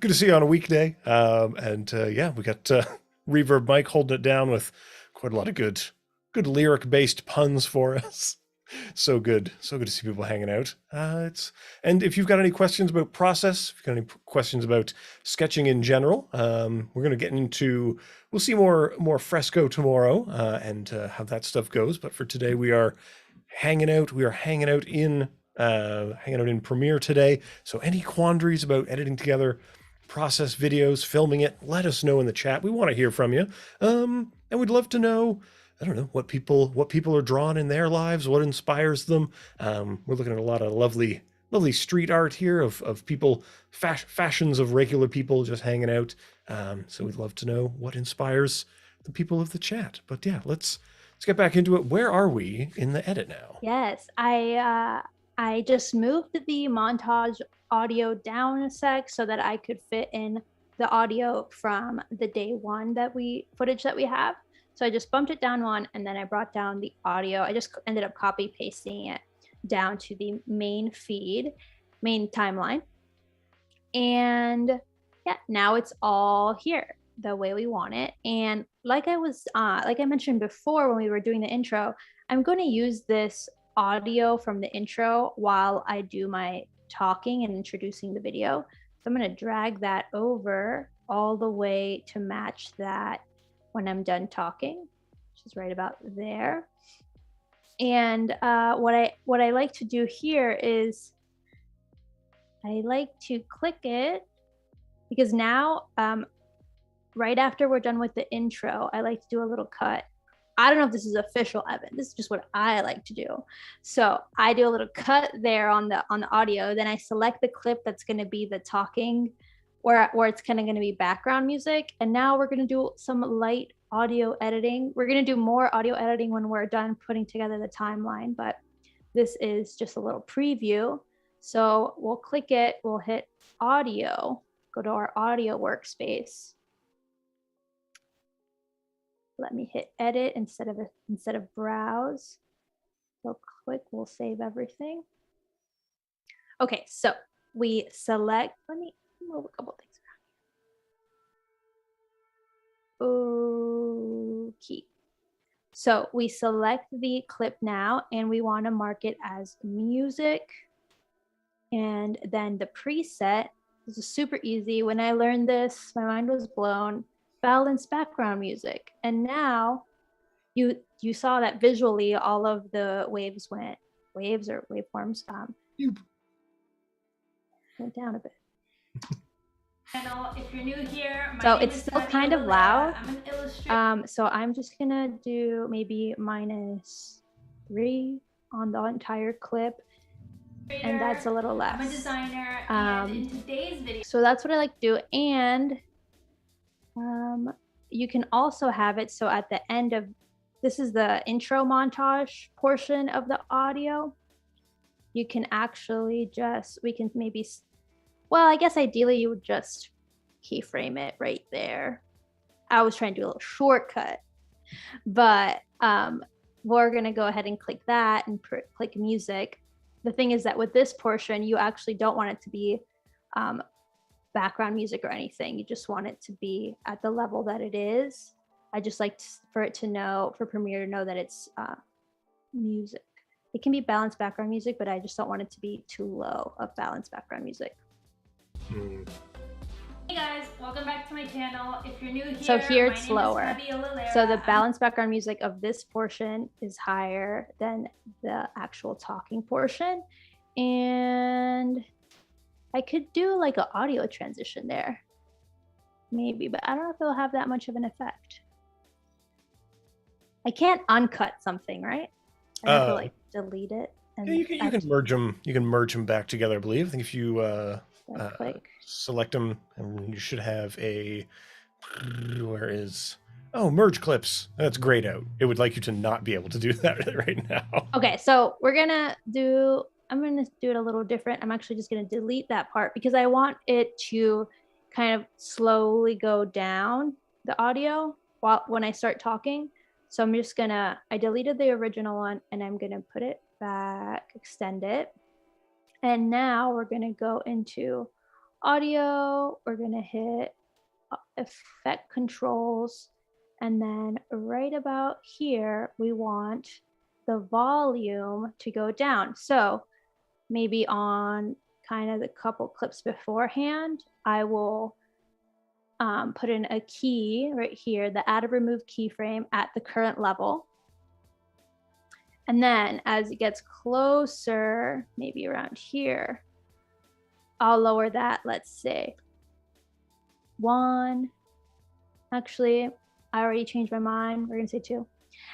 to see you on a weekday. Yeah, we got Reverb Mike holding it down with quite a lot of good lyric-based puns for us. So good to see people hanging out. And if you've got any questions about process, if you've got any questions about sketching in general, we're going to get into, we'll see more Fresco tomorrow and how that stuff goes. But for today, we are hanging out. We are hanging out in Premiere today. So any quandaries about editing together process videos, filming it, let us know in the chat. We want to hear from you, and we'd love to know, I don't know, what people are drawing in their lives, what inspires them. We're looking at a lot of lovely street art here of people, fashions of regular people just hanging out. So we'd love to know what inspires the people of the chat. But yeah, let's get back into it. Where are we in the edit now? Yes, I just moved the montage audio down a sec so that I could fit in the audio from the day one footage that we have. So I just bumped it down one, and then I brought down the audio. I just ended up copy pasting it down to the main timeline. And yeah, now it's all here the way we want it. And like I mentioned before when we were doing the intro, I'm going to use this audio from the intro while I do my talking and introducing the video. So I'm going to drag that over all the way to match that when I'm done talking, which is right about there. And what I like to do here is I like to click it, because now right after we're done with the intro, I like to do a little cut I don't know if this is official, Evan. This is just what I like to do. So I do a little cut there on the audio. Then I select the clip that's going to be the talking, or it's kind of going to be background music. And now we're going to do some light audio editing. We're going to do more audio editing when we're done putting together the timeline, but this is just a little preview. So we'll click it, we'll hit audio, go to our audio workspace. Let me hit edit instead of browse. So click, we'll save everything. Okay, so we select, let me move a couple things around. Okay. So we select the clip now and we want to mark it as music. And then the preset, this is super easy. When I learned this, my mind was blown. Balance background music. And now you saw that visually all of the waves or waveforms went down a bit. If you're new here, so it's still kind of loud. So I'm just gonna do maybe -3 on the entire clip. And that's a little less. I'm a designer, and in today's video, so that's what I like to do. And you can also have it so at the end of, this is the intro montage portion of the audio. You can actually we can maybe, well, I guess ideally you would just keyframe it right there. I was trying to do a little shortcut, but we're gonna go ahead and click that and click music. The thing is that with this portion, you actually don't want it to be background music or anything. You just want it to be at the level that it is. I just like for Premiere to know that it's music. It can be balanced background music, but I just don't want it to be too low of balanced background music. Hey guys, welcome back to my channel. If you're new here, so here it's lower. Fabiola Lara. So the balanced background music of this portion is higher than the actual talking portion. And I could do like an audio transition there, maybe, but I don't know if it'll have that much of an effect. I can't uncut something, right? I have to like delete it. And yeah, you can merge them. You can merge them back together, I believe. I think if you select them, and you should have a, merge clips. That's grayed out. It would like you to not be able to do that right now. Okay, so I'm gonna do it a little different. I'm actually just gonna delete that part because I want it to kind of slowly go down the audio when I start talking. So I'm just I deleted the original one and I'm gonna put it back, extend it. And now we're gonna go into audio, we're gonna hit effect controls, and then right about here, we want the volume to go down. So maybe on kind of the couple clips beforehand, I will put in a key right here, the add or remove keyframe at the current level. And then as it gets closer, maybe around here, I'll lower that, let's say 1. Actually, I already changed my mind. We're gonna say 2.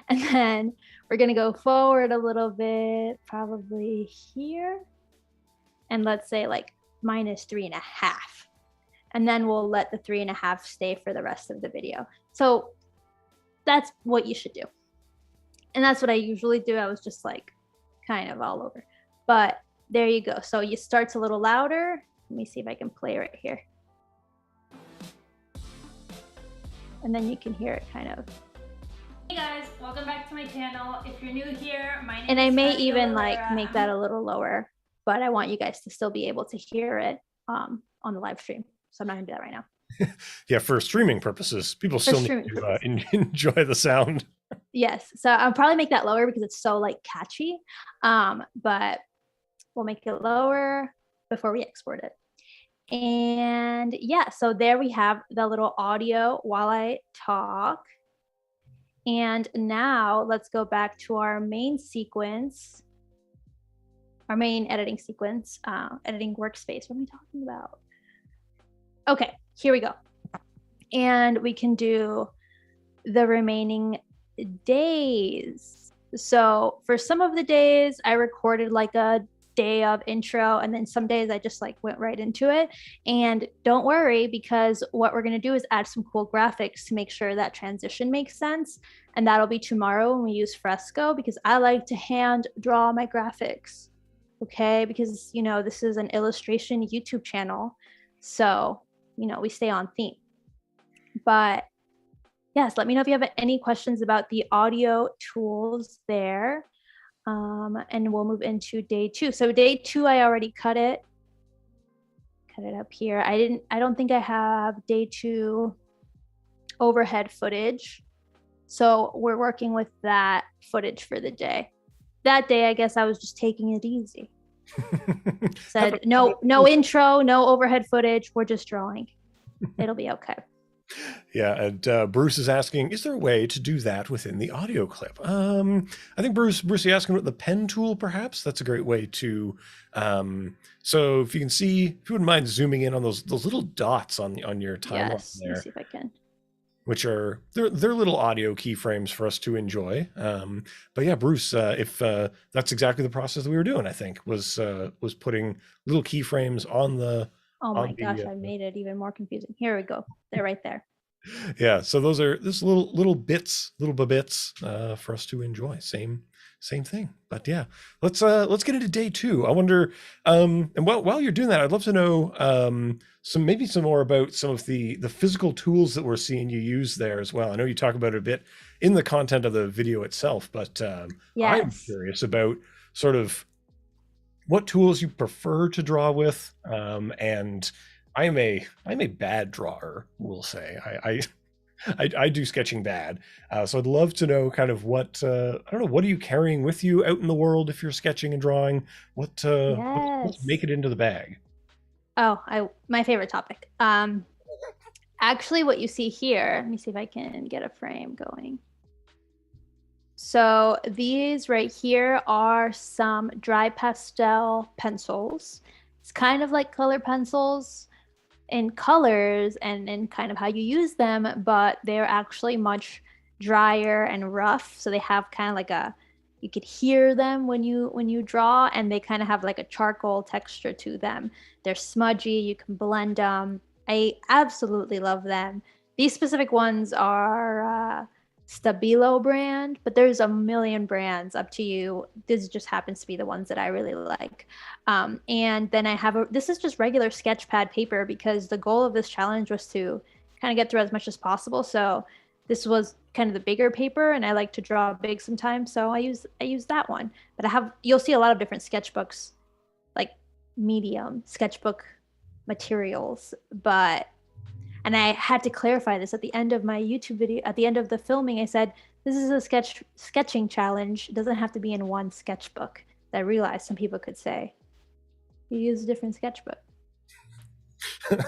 And then we're gonna go forward a little bit, probably here. And let's say like -3.5. And then we'll let the 3.5 stay for the rest of the video. So that's what you should do. And that's what I usually do. I was just like kind of all over, but there you go. So it starts a little louder. Let me see if I can play right here. And then you can hear it kind of. Hey guys, welcome back to my channel. If you're new here, my name is And I may Fabiola even Lara. like make that a little lower, but I want you guys to still be able to hear it on the live stream. So I'm not gonna do that right now. Yeah, for streaming purposes, people still need to enjoy the sound. Yes, so I'll probably make that lower because it's so like catchy, but we'll make it lower before we export it. And yeah, so there we have the little audio while I talk. And now let's go back to our main sequence, our main editing sequence, editing workspace. What am I talking about? Okay, here we go. And we can do the remaining days. So for some of the days, I recorded like a day of intro, and then some days I just like went right into it. And don't worry, because what we're going to do is add some cool graphics to make sure that transition makes sense. And that'll be tomorrow when we use Fresco, because I like to hand draw my graphics. Okay, because you know, this is an illustration YouTube channel, so you know, we stay on theme. But yes, let me know if you have any questions about the audio tools there. And we'll move into day 2. So day 2, I already cut it up here. I don't think I have day 2 overhead footage. So we're working with that footage for the day. That day, I guess I was just taking it easy. Said no intro, no overhead footage. We're just drawing. It'll be okay. Yeah, and Bruce is asking, is there a way to do that within the audio clip? I think Bruce, you asking about the pen tool, perhaps? That's a great way to. So if you can see, if you wouldn't mind zooming in on those little dots on your timeline yes, there. Let me see if I can. Which are they're little audio keyframes for us to enjoy. But yeah, Bruce, if that's exactly the process that we were doing, I think was putting little keyframes on the. Oh my gosh, I made it even more confusing. Here we go. They're right there. Yeah, so those are this little bits for us to enjoy. Same thing. But yeah, let's get into day 2. I wonder, and while you're doing that, I'd love to know some more about some of the physical tools that we're seeing you use there as well. I know you talk about it a bit in the content of the video itself, but yes. I'm curious about sort of what tools you prefer to draw with, and I'm a bad drawer, we'll say. I do sketching bad, so I'd love to know kind of what I don't know. What are you carrying with you out in the world if you're sketching and drawing? Let's make it into the bag. Oh, my favorite topic. Actually, what you see here. Let me see if I can get a frame going. So these right here are some dry pastel pencils. It's kind of like color pencils in colors and in kind of how you use them, but they're actually much drier and rough. So they have kind of like you could hear them when you draw, and they kind of have like a charcoal texture to them. They're smudgy, you can blend them. I absolutely love them. These specific ones are Stabilo brand, but there's a million brands, up to you. This just happens to be the ones that I really like. And then I have this is just regular sketch pad paper, because the goal of this challenge was to kind of get through as much as possible. So this was kind of the bigger paper, and I like to draw big sometimes, so I use that one. But you'll see a lot of different sketchbooks, like medium sketchbook materials, and I had to clarify this at the end of my YouTube video. At the end of the filming, I said, this is a sketching challenge. It doesn't have to be in one sketchbook. I realized some people could say, you use a different sketchbook.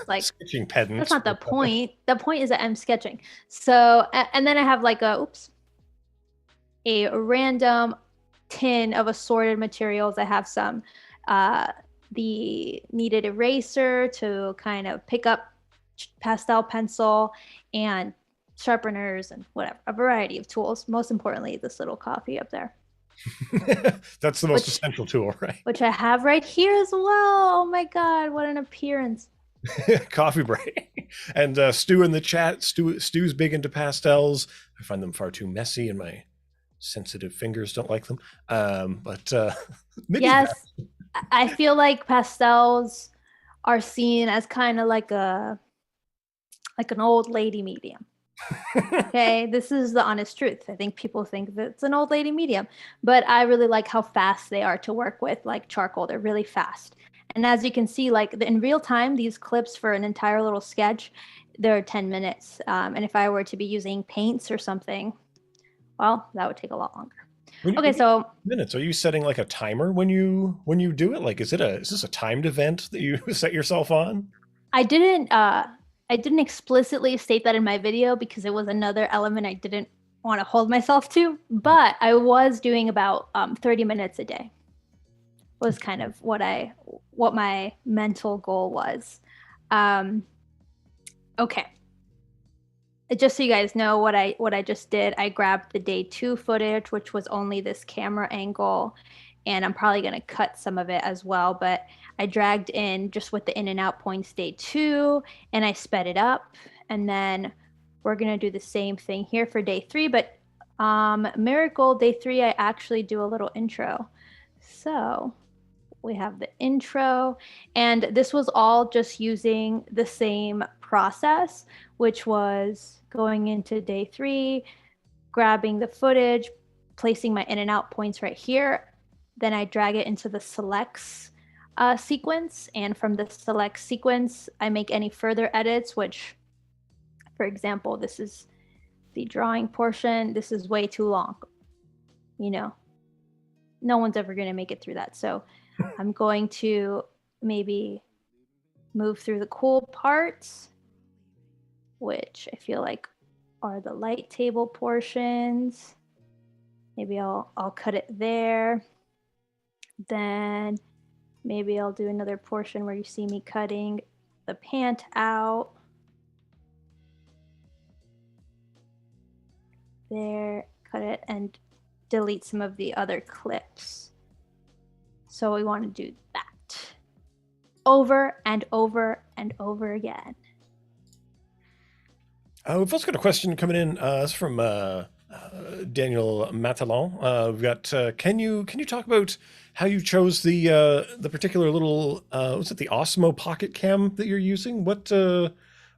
Like, sketching pedants. That's not the point. The point is that I'm sketching. So, and then I have like a random tin of assorted materials. I have some, the kneaded eraser to kind of pick up pastel pencil, and sharpeners, and whatever, a variety of tools. Most importantly, this little coffee up there. That's the most essential tool, right? Which I have right here as well. Oh my God, what an appearance. Coffee break. And Stu in the chat, Stu's big into pastels. I find them far too messy, and my sensitive fingers don't like them. But maybe yes, I feel like pastels are seen as kind of like an old lady medium. Okay, this is the honest truth. I think people think that it's an old lady medium, but I really like how fast they are to work with, like charcoal. They're really fast. And as you can see, like in real time, these clips for an entire little sketch, they're 10 minutes. And if I were to be using paints or something, well, that would take a lot longer. Okay, so minutes. Are you setting like a timer when you do it? Like, is this a timed event that you set yourself on? I didn't explicitly state that in my video, because it was another element I didn't want to hold myself to, but I was doing about 30 minutes a day. Was kind of what my mental goal was. Okay. just so you guys know what I just did, I grabbed the day 2 footage, which was only this camera angle, and I'm probably going to cut some of it as well, but I dragged in just with the in and out points day 2, and I sped it up, and then we're going to do the same thing here for day 3, but Miracle day 3, I actually do a little intro. So we have the intro, and this was all just using the same process, which was going into day 3, grabbing the footage, placing my in and out points right here. Then I drag it into the selects sequence. And from the select sequence, I make any further edits, which, for example, this is the drawing portion. This is way too long. You know, no one's ever going to make it through that. So I'm going to maybe move through the cool parts, which I feel like are the light table portions. Maybe I'll cut it there. Then maybe I'll do another portion where you see me cutting the pant out. There, cut it and delete some of the other clips. So we want to do that over and over and over again. We've also got a question coming in. It's from Daniel Matalon. We've got, can you talk about how you chose the particular little, what's it, the Osmo Pocket Cam that you're using? What, or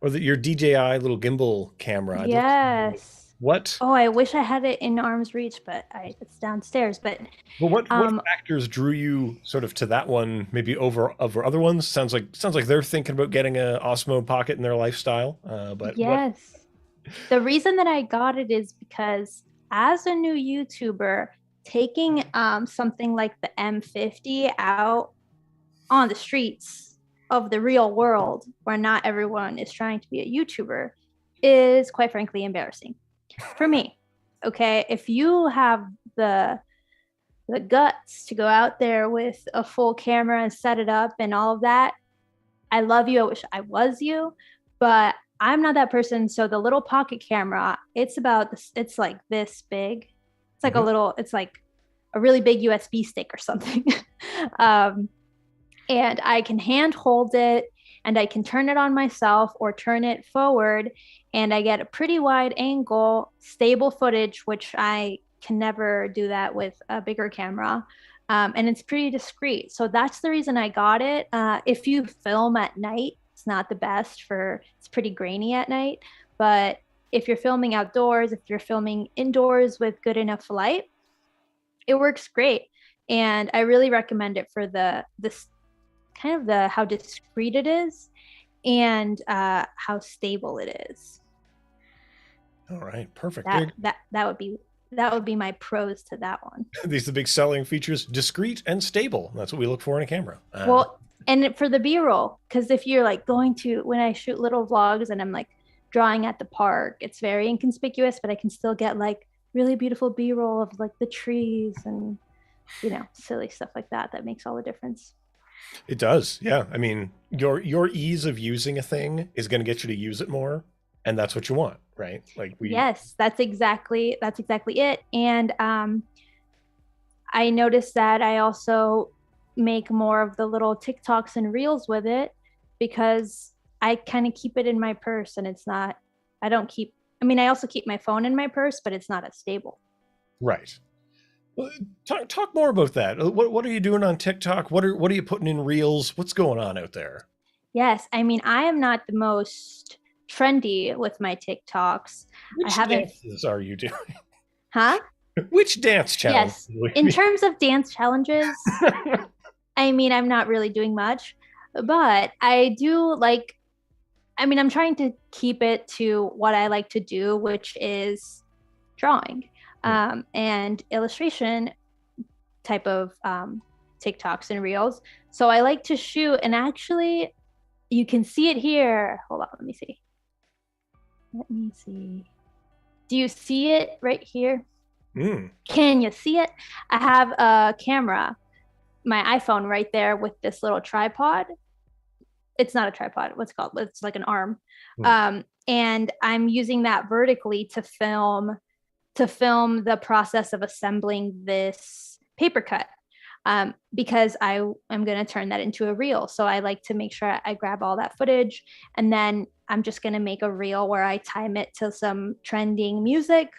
your DJI little gimbal camera? Yes. What? Oh, I wish I had it in arm's reach, but it's downstairs. But what factors drew you sort of to that one, maybe over other ones? Sounds like they're thinking about getting a Osmo Pocket in their lifestyle. But yes, the reason that I got it is because as a new YouTuber, taking something like the M50 out on the streets of the real world, where not everyone is trying to be a YouTuber, is quite frankly embarrassing. For me, okay, if you have the guts to go out there with a full camera and set it up and all of that, I love you. I wish I was you, but I'm not that person. So the little pocket camera, it's about this, it's like this big. It's like it's like a really big USB stick or something. And I can hand hold it, and I can turn it on myself or turn it forward, and I get a pretty wide angle, stable footage, which I can never do that with a bigger camera. And it's pretty discreet. So that's the reason I got it. If you film at night, it's not the best it's pretty grainy at night. But if you're filming outdoors, if you're filming indoors with good enough light, it works great. And I really recommend it for this kind of how discreet it is and how stable it is. All right, perfect. That would be my pros to that one. These are the big selling features: discreet and stable. That's what we look for in a camera. Well, and for the B-roll, because if you're like when I shoot little vlogs and I'm like drawing at the park, it's very inconspicuous, but I can still get like really beautiful B-roll of like the trees and silly stuff like that. That makes all the difference. It does. Yeah. I mean, your ease of using a thing is going to get you to use it more. And that's what you want, right? Yes, that's exactly it. And I noticed that I also make more of the little TikToks and reels with it, because I kind of keep it in my purse, and I also keep my phone in my purse, but it's not as stable. Right. Well, talk more about that. What are you doing on TikTok? What are you putting in reels? What's going on out there? Yes, I mean, I am not the most trendy with my TikToks. Which dances are you doing? Huh? Which dance challenge? Yes, in terms of dance challenges, I mean, I'm not really doing much, but I do I'm trying to keep it to what I like to do, which is drawing. And illustration type of TikToks and reels. So I like to shoot, and actually you can see it here. Hold on, let me see. Do you see it right here? Can you see it? I have a camera, my iPhone right there with this little tripod. It's not a tripod. What's it called? It's like an arm. and I'm using that vertically to film the process of assembling this paper cut, because I am going to turn that into a reel. So I like to make sure I grab all that footage, and then I'm just going to make a reel where I time it to some trending music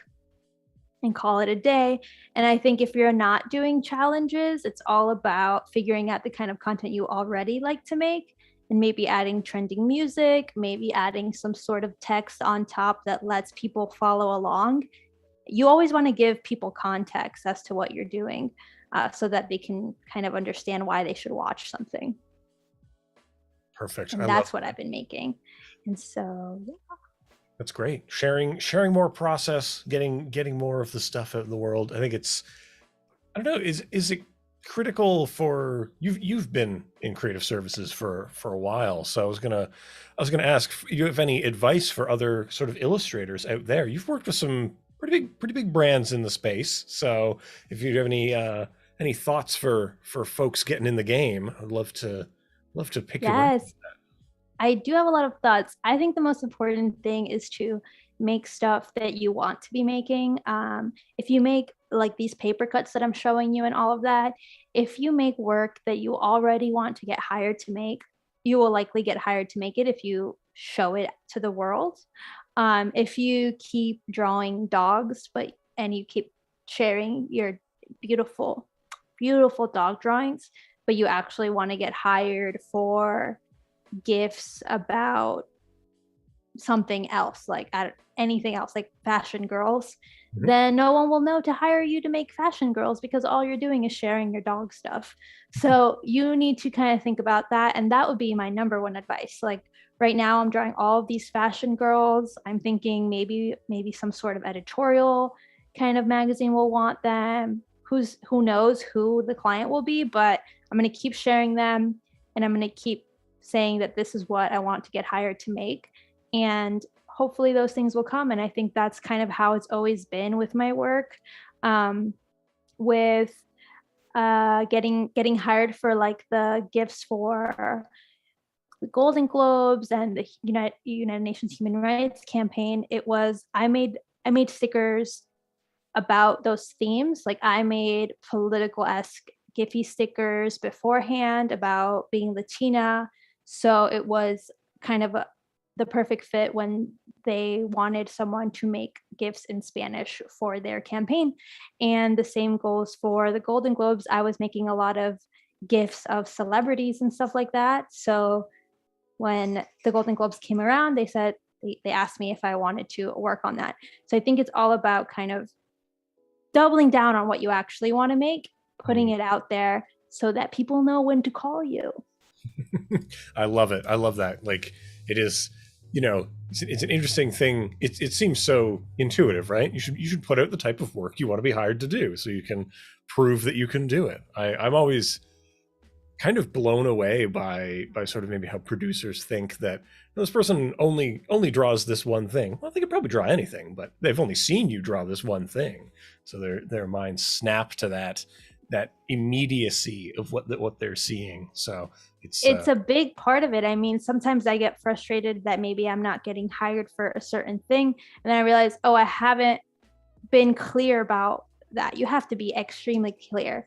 and call it a day. And I think if you're not doing challenges, it's all about figuring out the kind of content you already like to make, and maybe adding trending music, maybe adding some sort of text on top that lets people follow along. You always want to give people context as to what you're doing, so that they can kind of understand why they should watch something. Perfect. And that's what I've been making. And so, yeah. That's great. Sharing more process, getting more of the stuff out in the world. I think it's, I don't know, is it critical for you've been in creative services for a while. So I was gonna ask, do you have any advice for other sort of illustrators out there? You've worked with some pretty big brands in the space. So if you have any thoughts for folks getting in the game, I'd love to pick your brain. Yes, I do have a lot of thoughts. I think the most important thing is to make stuff that you want to be making. If you make like these paper cuts that I'm showing you and all of that, if you make work that you already want to get hired to make, you will likely get hired to make it if you show it to the world. If you keep drawing dogs, and you keep sharing your beautiful dog drawings, but you actually want to get hired for gifts about something else, like anything else, like fashion girls, then no one will know to hire you to make fashion girls, because all you're doing is sharing your dog stuff. So you need to kind of think about that. And that would be my number one advice. Like right now I'm drawing all of these fashion girls. I'm thinking maybe some sort of editorial kind of magazine will want them. Who knows who the client will be, but I'm going to keep sharing them, and I'm going to keep saying that this is what I want to get hired to make. And hopefully those things will come. And I think that's kind of how it's always been with my work, with getting hired for like the gifts for the Golden Globes and the United Nations Human Rights Campaign. It was, I made stickers about those themes. Like I made political-esque Giphy stickers beforehand about being Latina. So it was kind of the perfect fit when they wanted someone to make gifts in Spanish for their campaign. And the same goes for the Golden Globes. I was making a lot of gifts of celebrities and stuff like that. So when the Golden Globes came around, they asked me if I wanted to work on that. So I think it's all about kind of doubling down on what you actually want to make, putting it out there so that people know when to call you. I love it. I love that. Like it is, it's an interesting thing. It seems so intuitive, right? You should put out the type of work you want to be hired to do so you can prove that you can do it. I'm always kind of blown away by sort of maybe how producers think that this person only draws this one thing. Well, they could probably draw anything, but they've only seen you draw this one thing. So their minds snap to that immediacy of what they're seeing. So it's a big part of it. I mean, sometimes I get frustrated that maybe I'm not getting hired for a certain thing. And then I realize, oh, I haven't been clear about that. You have to be extremely clear,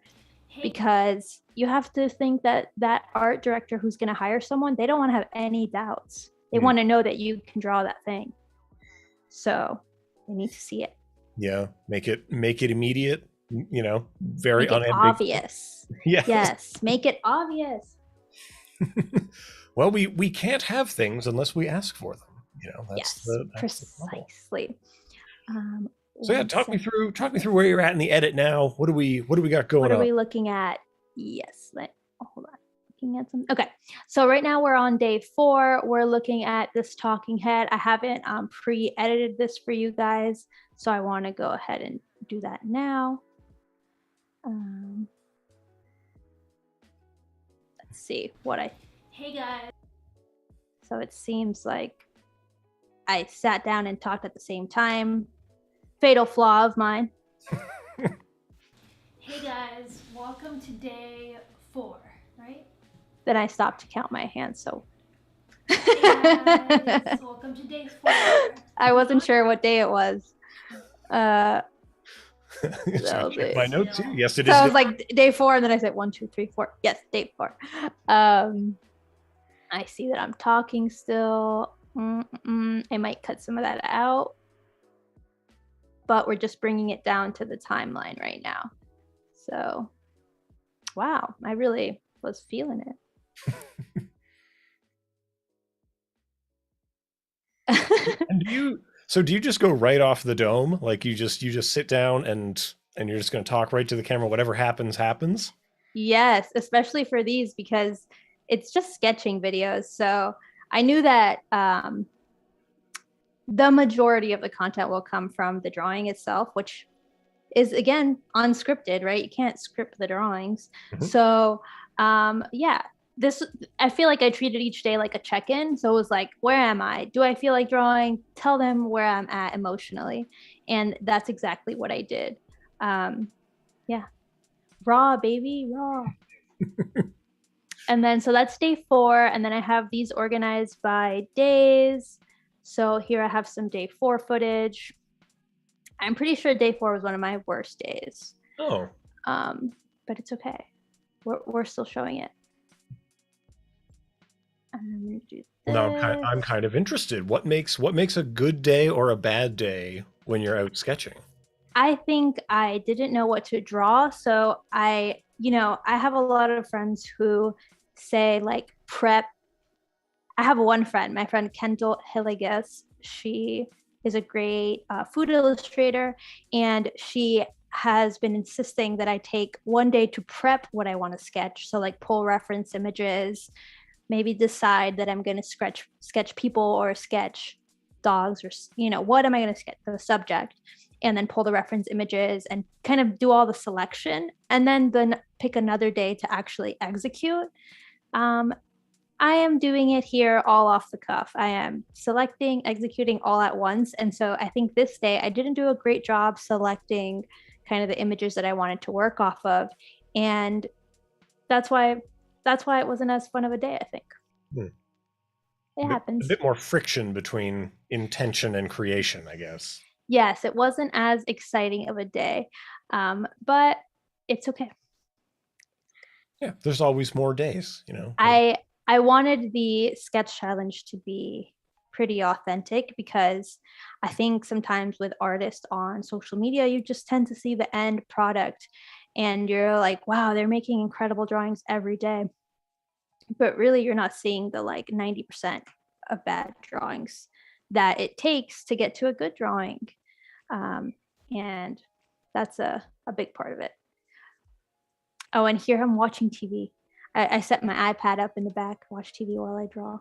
because you have to think that art director who's going to hire someone, they don't want to have any doubts. They want to know that you can draw that thing. So they need to see it. Yeah. Make it immediate, very obvious. Yes. Make it obvious. Well, we can't have things unless we ask for them. That's precisely. So yeah, talk me through where you're at in the edit now. What do we got going on? What are we looking at? Yes, hold on. Looking at some. Okay, so right now we're on day 4. We're looking at this talking head. I haven't pre-edited this for you guys, so I want to go ahead and do that now. Let's see what I. Hey guys. So it seems like I sat down and talked at the same time. Fatal flaw of mine. Hey guys, welcome to day 4, right? Then I stopped to count my hands, so Guys, welcome to day 4. I wasn't sure what day it was. So check my note too. Yes, it so is. I was like day 4, and then I said 1, 2, 3, 4. Yes, day 4. I see that I'm talking still. I might cut some of that out, but we're just bringing it down to the timeline right now. So, wow, I really was feeling it. And do you just go right off the dome? Like you just sit down and you're just going to talk right to the camera, whatever happens happens? Yes, especially for these, because it's just sketching videos. So I knew that the majority of the content will come from the drawing itself, which is, again, unscripted, right? You can't script the drawings. So yeah, I feel like I treated each day like a check-in. So it was like, where am I? Do I feel like drawing? Tell them where I'm at emotionally. And that's exactly what I did. Yeah. Raw, baby, raw. And then, so that's day 4. And then I have these organized by days. So here I have some day 4 footage. I'm pretty sure day 4 was one of my worst days. Oh. But it's okay. We're still showing it. Now I'm kind of interested. What makes a good day or a bad day when you're out sketching? I think I didn't know what to draw. So I have a lot of friends who say like prep. I have one friend, my friend Kendall Hillegas. She is a great food illustrator, and she has been insisting that I take one day to prep what I want to sketch. So like pull reference images, maybe decide that I'm going to sketch people or sketch dogs, or what am I going to sketch, the subject, and then pull the reference images and kind of do all the selection, and then pick another day to actually execute. I am doing it here all off the cuff. I am selecting, executing all at once. And so I think this day I didn't do a great job selecting kind of the images that I wanted to work off of. And that's why it wasn't as fun of a day, I think. It happens. A bit more friction between intention and creation, I guess. Yes, it wasn't as exciting of a day, but it's okay. Yeah, there's always more days, I wanted the sketch challenge to be pretty authentic, because I think sometimes with artists on social media, you just tend to see the end product and you're like, wow, they're making incredible drawings every day. But really, you're not seeing the like 90% of bad drawings that it takes to get to a good drawing. And that's a big part of it. Oh, and here I'm watching TV. I set my iPad up in the back, watch TV while I draw.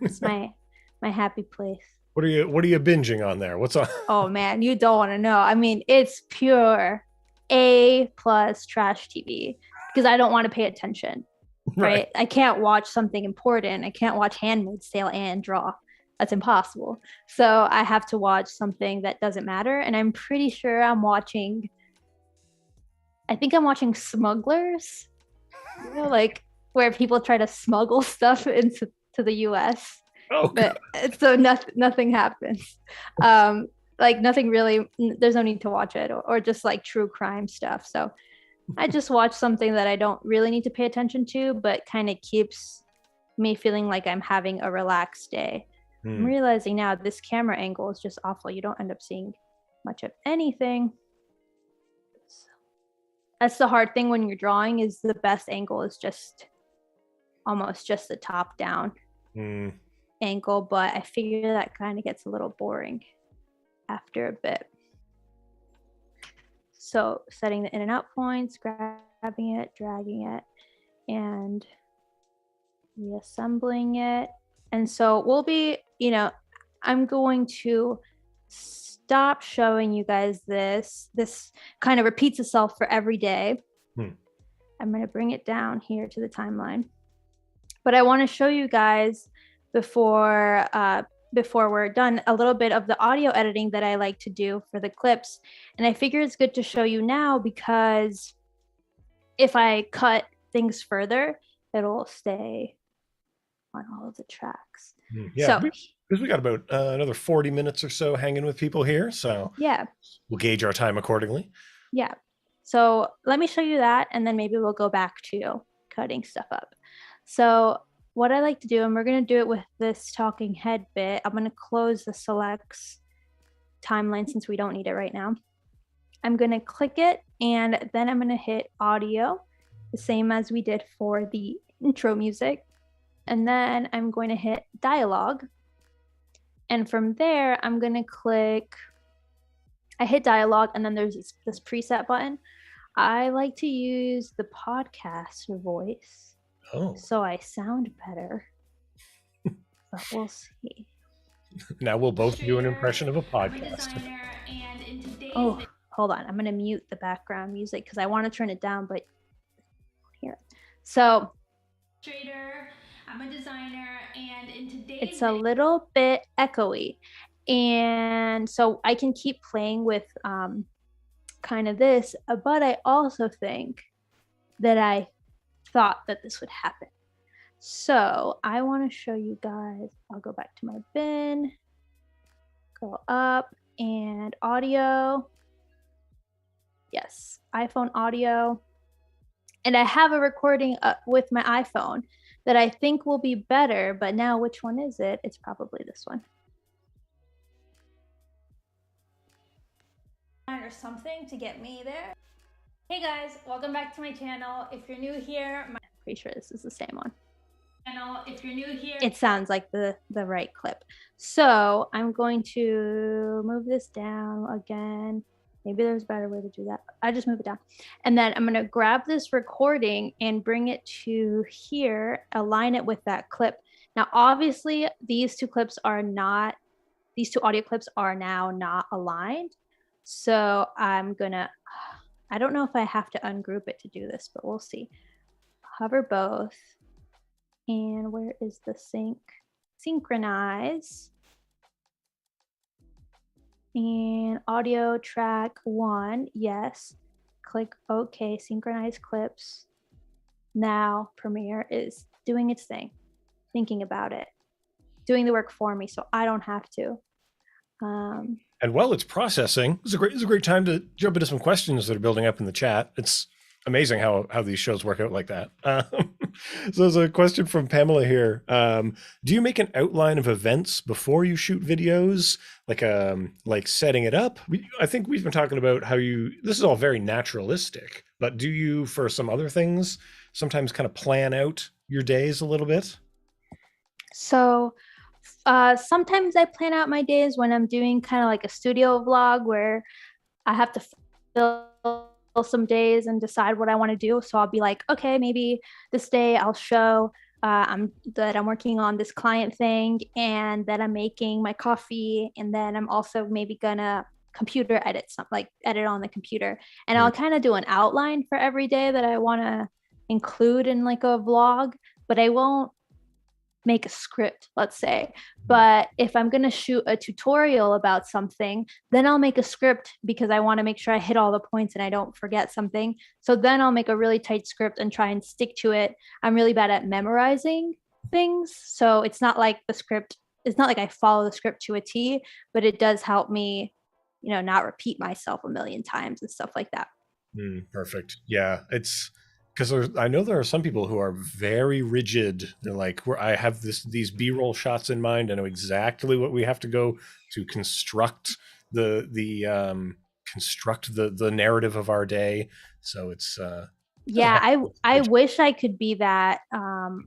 It's my happy place. What are you binging on there? What's on? Oh man, you don't want to know. I mean, it's pure A+ trash TV, because I don't want to pay attention. Right? I can't watch something important. I can't watch Handmaid's Tale and draw. That's impossible. So I have to watch something that doesn't matter. And I'm pretty sure I'm watching Smugglers. Like where people try to smuggle stuff into the US. Oh, but so nothing happens. Like nothing really, there's no need to watch it, or just like true crime stuff. So I just watch something that I don't really need to pay attention to, but kind of keeps me feeling like I'm having a relaxed day. I'm realizing now this camera angle is just awful. You don't end up seeing much of anything. That's the hard thing when you're drawing, is the best angle is just almost just the top down angle. But I figure that kind of gets a little boring after a bit. So setting the in and out points, grabbing it, dragging it, and reassembling it. And so we'll be, I'm going to stop showing you guys this. This kind of repeats itself for every day. I'm going to bring it down here to the timeline. But I want to show you guys before we're done a little bit of the audio editing that I like to do for the clips. And I figure it's good to show you now, because if I cut things further, it'll stay on all of the tracks. Yeah, So because we got about another 40 minutes or so hanging with people here, so yeah, we'll gauge our time accordingly. yeah. So let me show you that, and then maybe we'll go back to cutting stuff up. So what I like to do, and we're going to do it with this talking head bit, I'm going to close the selects timeline since we don't need it right now. I'm going to click it, and then I'm going to hit audio, the same as we did for the intro music. And then I'm going to hit dialogue. And from there, I'm going to click, I hit dialogue, and then there's this preset button. I like to use the podcaster voice. Oh. So I sound better. But we'll see. Now we'll both do an impression of a podcast. Oh, hold on. I'm going to mute the background music because I want to turn it down, but here. So I'm a designer, and in today's it's a little bit echoey. And so I can keep playing with kind of this, but I also think that I thought that this would happen. So I want to show you guys, I'll go back to my bin, go up, and audio. Yes, iPhone audio. And I have a recording with my iPhone that I think will be better, but now which one is it? It's probably this one. Or something to get me there. Hey guys, welcome back to my channel. If you're new here, I'm pretty sure this is the same one. If you're new here, it sounds like the right clip. So I'm going to move this down again. Maybe there's a better way to do that. I just move it down. And then I'm going to grab this recording and bring it to here, align it with that clip. Now, obviously, these two audio clips are now not aligned. So I'm going to, I don't know if I have to ungroup it to do this, but we'll see. Hover both. And where is the sync? Synchronize. And audio track 1, yes. Click OK, synchronize clips. Now Premiere is doing its thing, thinking about it, doing the work for me so I don't have to. And while it's processing, it's a great time to jump into some questions that are building up in the chat. It's amazing how these shows work out like that. So there's a question from Pamela here. Do you make an outline of events before you shoot videos, like setting it up? I think we've been talking about how this is all very naturalistic, but do you, for some other things, sometimes kind of plan out your days a little bit? So sometimes I plan out my days when I'm doing kind of like a studio vlog where I have to fill some days and decide what I want to do. So I'll be like, okay, maybe this day I'll show that I'm working on this client thing and that I'm making my coffee, and then I'm also maybe gonna computer edit edit on the computer, and I'll kind of do an outline for every day that I want to include in like a vlog, but I won't make a script, let's say. But if I'm going to shoot a tutorial about something, then I'll make a script because I want to make sure I hit all the points and I don't forget something. So then I'll make a really tight script and try and stick to it. I'm really bad at memorizing things. So it's not like I follow the script to a T, but it does help me, not repeat myself a million times and stuff like that. Perfect. Yeah. It's because I know there are some people who are very rigid. They're like, I have these B-roll shots in mind. I know exactly what we have to go to construct the narrative of our day. So it's I wish I could be that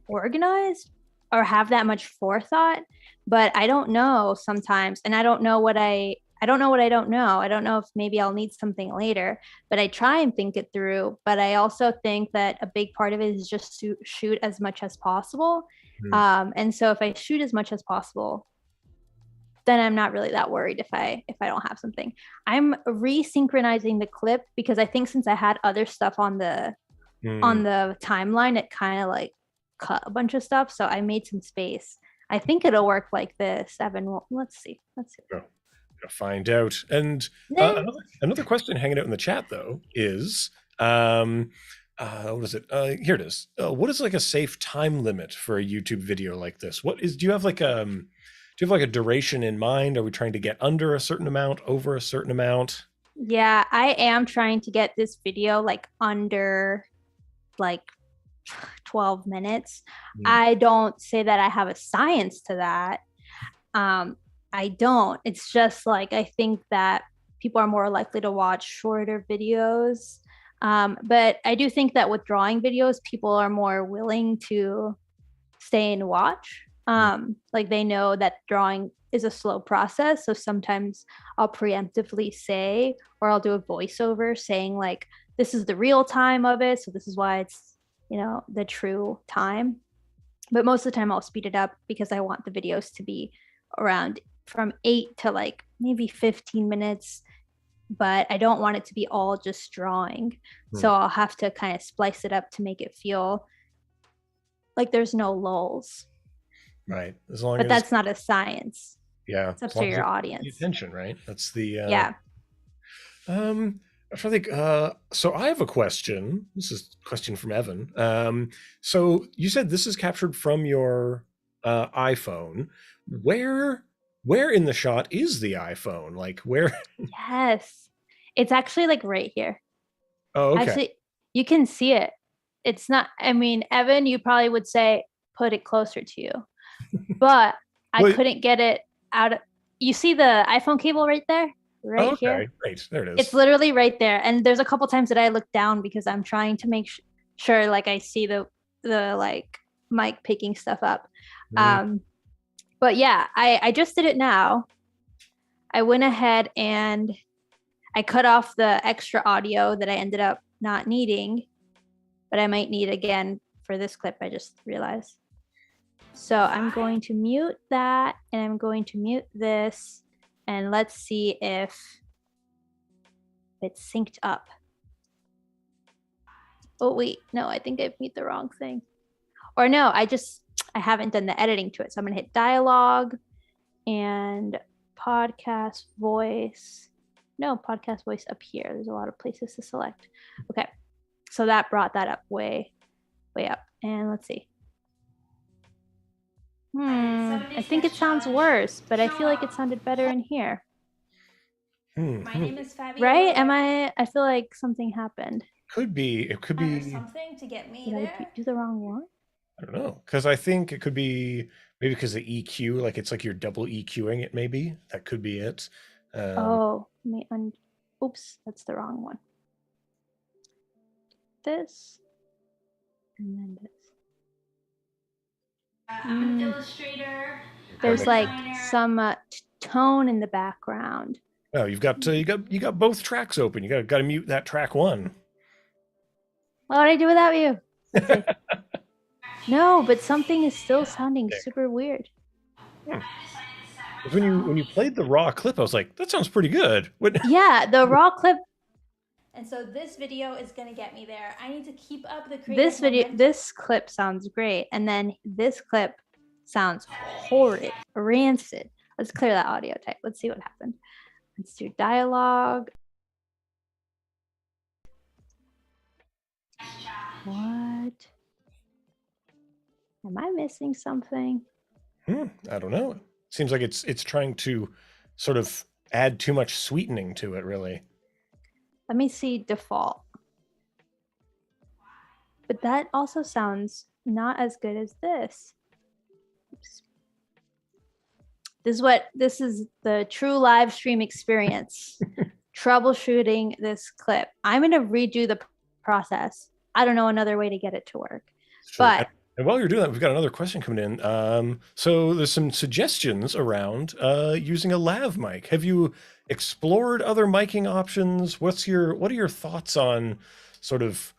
organized or have that much forethought, but I don't know sometimes, and I don't know what I don't know what I don't know. I don't know if maybe I'll need something later, but I try and think it through. But I also think that a big part of it is just to shoot as much as possible. And so if I shoot as much as possible, then I'm not really that worried if I don't have something. I'm resynchronizing the clip because I think since I had other stuff on the timeline, it kind of like cut a bunch of stuff. So I made some space. I think it'll work like this. Evan, well, let's see. Go. Find out. And another question hanging out in the chat though is What is it? Here it is. What is like a safe time limit for a YouTube video like this? Do you have like a duration in mind? Are we trying to get under a certain amount, over a certain amount? Yeah, I am trying to get this video like under like 12 minutes. I don't say that I have a science to that. I don't. It's just like I think that people are more likely to watch shorter videos. But I do think that with drawing videos, people are more willing to stay and watch. Like they know that drawing is a slow process. So sometimes I'll preemptively say, or I'll do a voiceover saying like, this is the real time of it. So this is why it's, the true time. But most of the time I'll speed it up because I want the videos to be around from 8 to like maybe 15 minutes, but I don't want it to be all just drawing. So I'll have to kind of splice it up to make it feel like there's no lulls. Right. But that's not a science. Yeah. It's up to your audience. Attention, right? That's the yeah. I think so I have a question. This is a question from Evan. So you said this is captured from your iPhone. Where in the shot is the iPhone? Like where? Yes. It's actually like right here. Oh, okay. Actually, you can see it. It's not, I mean, Evan, you probably would say put it closer to you. But I couldn't get it out of, you see the iPhone cable right there? Right here. Right, there it is. It's literally right there. And there's a couple times that I look down because I'm trying to make sure like I see the like mic picking stuff up. But yeah, I just did it now. I went ahead and I cut off the extra audio that I ended up not needing, but I might need again for this clip, I just realized. So I'm going to mute that and I'm going to mute this. And let's see if it's synced up. Oh, wait, no, I think I beat the wrong thing. Or no, I haven't done the editing to it. So I'm gonna hit dialogue and podcast voice. No, podcast voice up here. There's a lot of places to select. Okay, so that brought that up way up. And let's see. I think it sounds worse, but I feel like it sounded better in here. My name is Fabiola. Right? I feel like something happened. Could be. It could be something to get me Did there. I do the wrong one? I don't know. Because I think it could be maybe because the EQ, like it's like you're double EQing it, maybe. That could be it. Oh, oops, that's the wrong one. This. And then this. I'm an illustrator. There's like some tone in the background. Oh, you got both tracks open. You got to mute that track one. What would I do without you? No, but something is still sounding super weird. When you played the raw clip, I was like, that sounds pretty good. Yeah, the raw clip. And so this video is gonna get me there. I need to keep up the creative this clip sounds great, and then this clip sounds horrid, rancid. Let's clear that audio type. Let's see what happened. Let's do dialogue. What? Am I missing something? I don't know. Seems like it's trying to sort of add too much sweetening to it, really. Let me see default. But that also sounds not as good as this. Oops. This is the true live stream experience. Troubleshooting this clip. I'm going to redo the process. I don't know another way to get it to work. But and while you're doing that, we've got another question coming in. So there's some suggestions around using a lav mic. Have you explored other miking options? What are your thoughts on sort of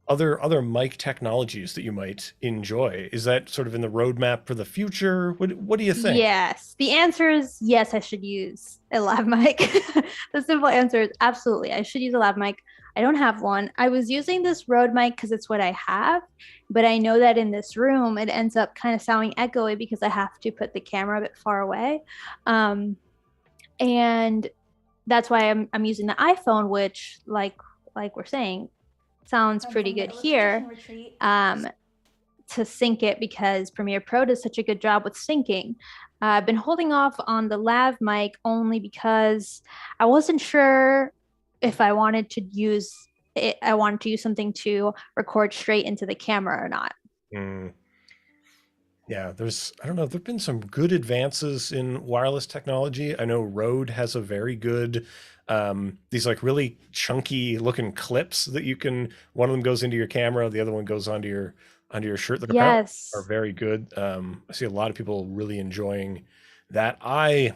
other mic technologies that you might enjoy? Is that sort of in the roadmap for the future? What do you think? Yes, the answer is yes, I should use a lav mic. The simple answer is absolutely, I should use a lav mic. I don't have one. I was using this Rode mic because it's what I have, but I know that in this room, it ends up kind of sounding echoey because I have to put the camera a bit far away. And that's why I'm using the iPhone, which like we're saying, sounds pretty good here to sync it, because Premiere Pro does such a good job with syncing. I've been holding off on the lav mic only because I wasn't sure if I wanted to use it. I wanted to use something to record straight into the camera or not. Yeah, I don't know, there've been some good advances in wireless technology. I know Rode has a very good, these like really chunky looking clips that you can, one of them goes into your camera, the other one goes onto your shirt, that yes, are very good. I see a lot of people really enjoying that. I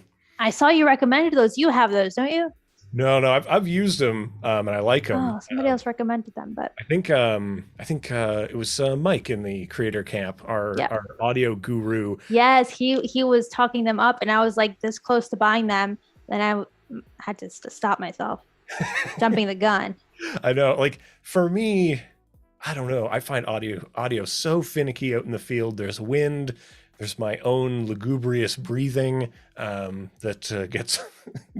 saw you recommended those. You have those, don't you? No, I've used them, and I like them. Oh, somebody else recommended them, but I think it was Mike in the creator camp, our audio guru. Yes, he was talking them up, and I was like this close to buying them, then I had to stop myself, jumping the gun. I know, like for me, I don't know. I find audio so finicky out in the field. There's wind. There's my own lugubrious breathing that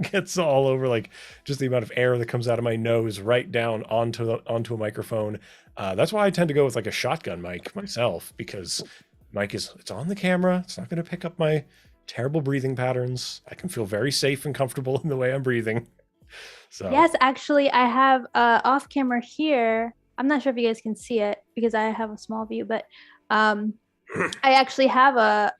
gets all over, like just the amount of air that comes out of my nose right down onto a microphone. That's why I tend to go with like a shotgun mic myself, because it's on the camera. It's not going to pick up my terrible breathing patterns. I can feel very safe and comfortable in the way I'm breathing. So yes, actually, I have off camera here. I'm not sure if you guys can see it because I have a small view, but I actually have a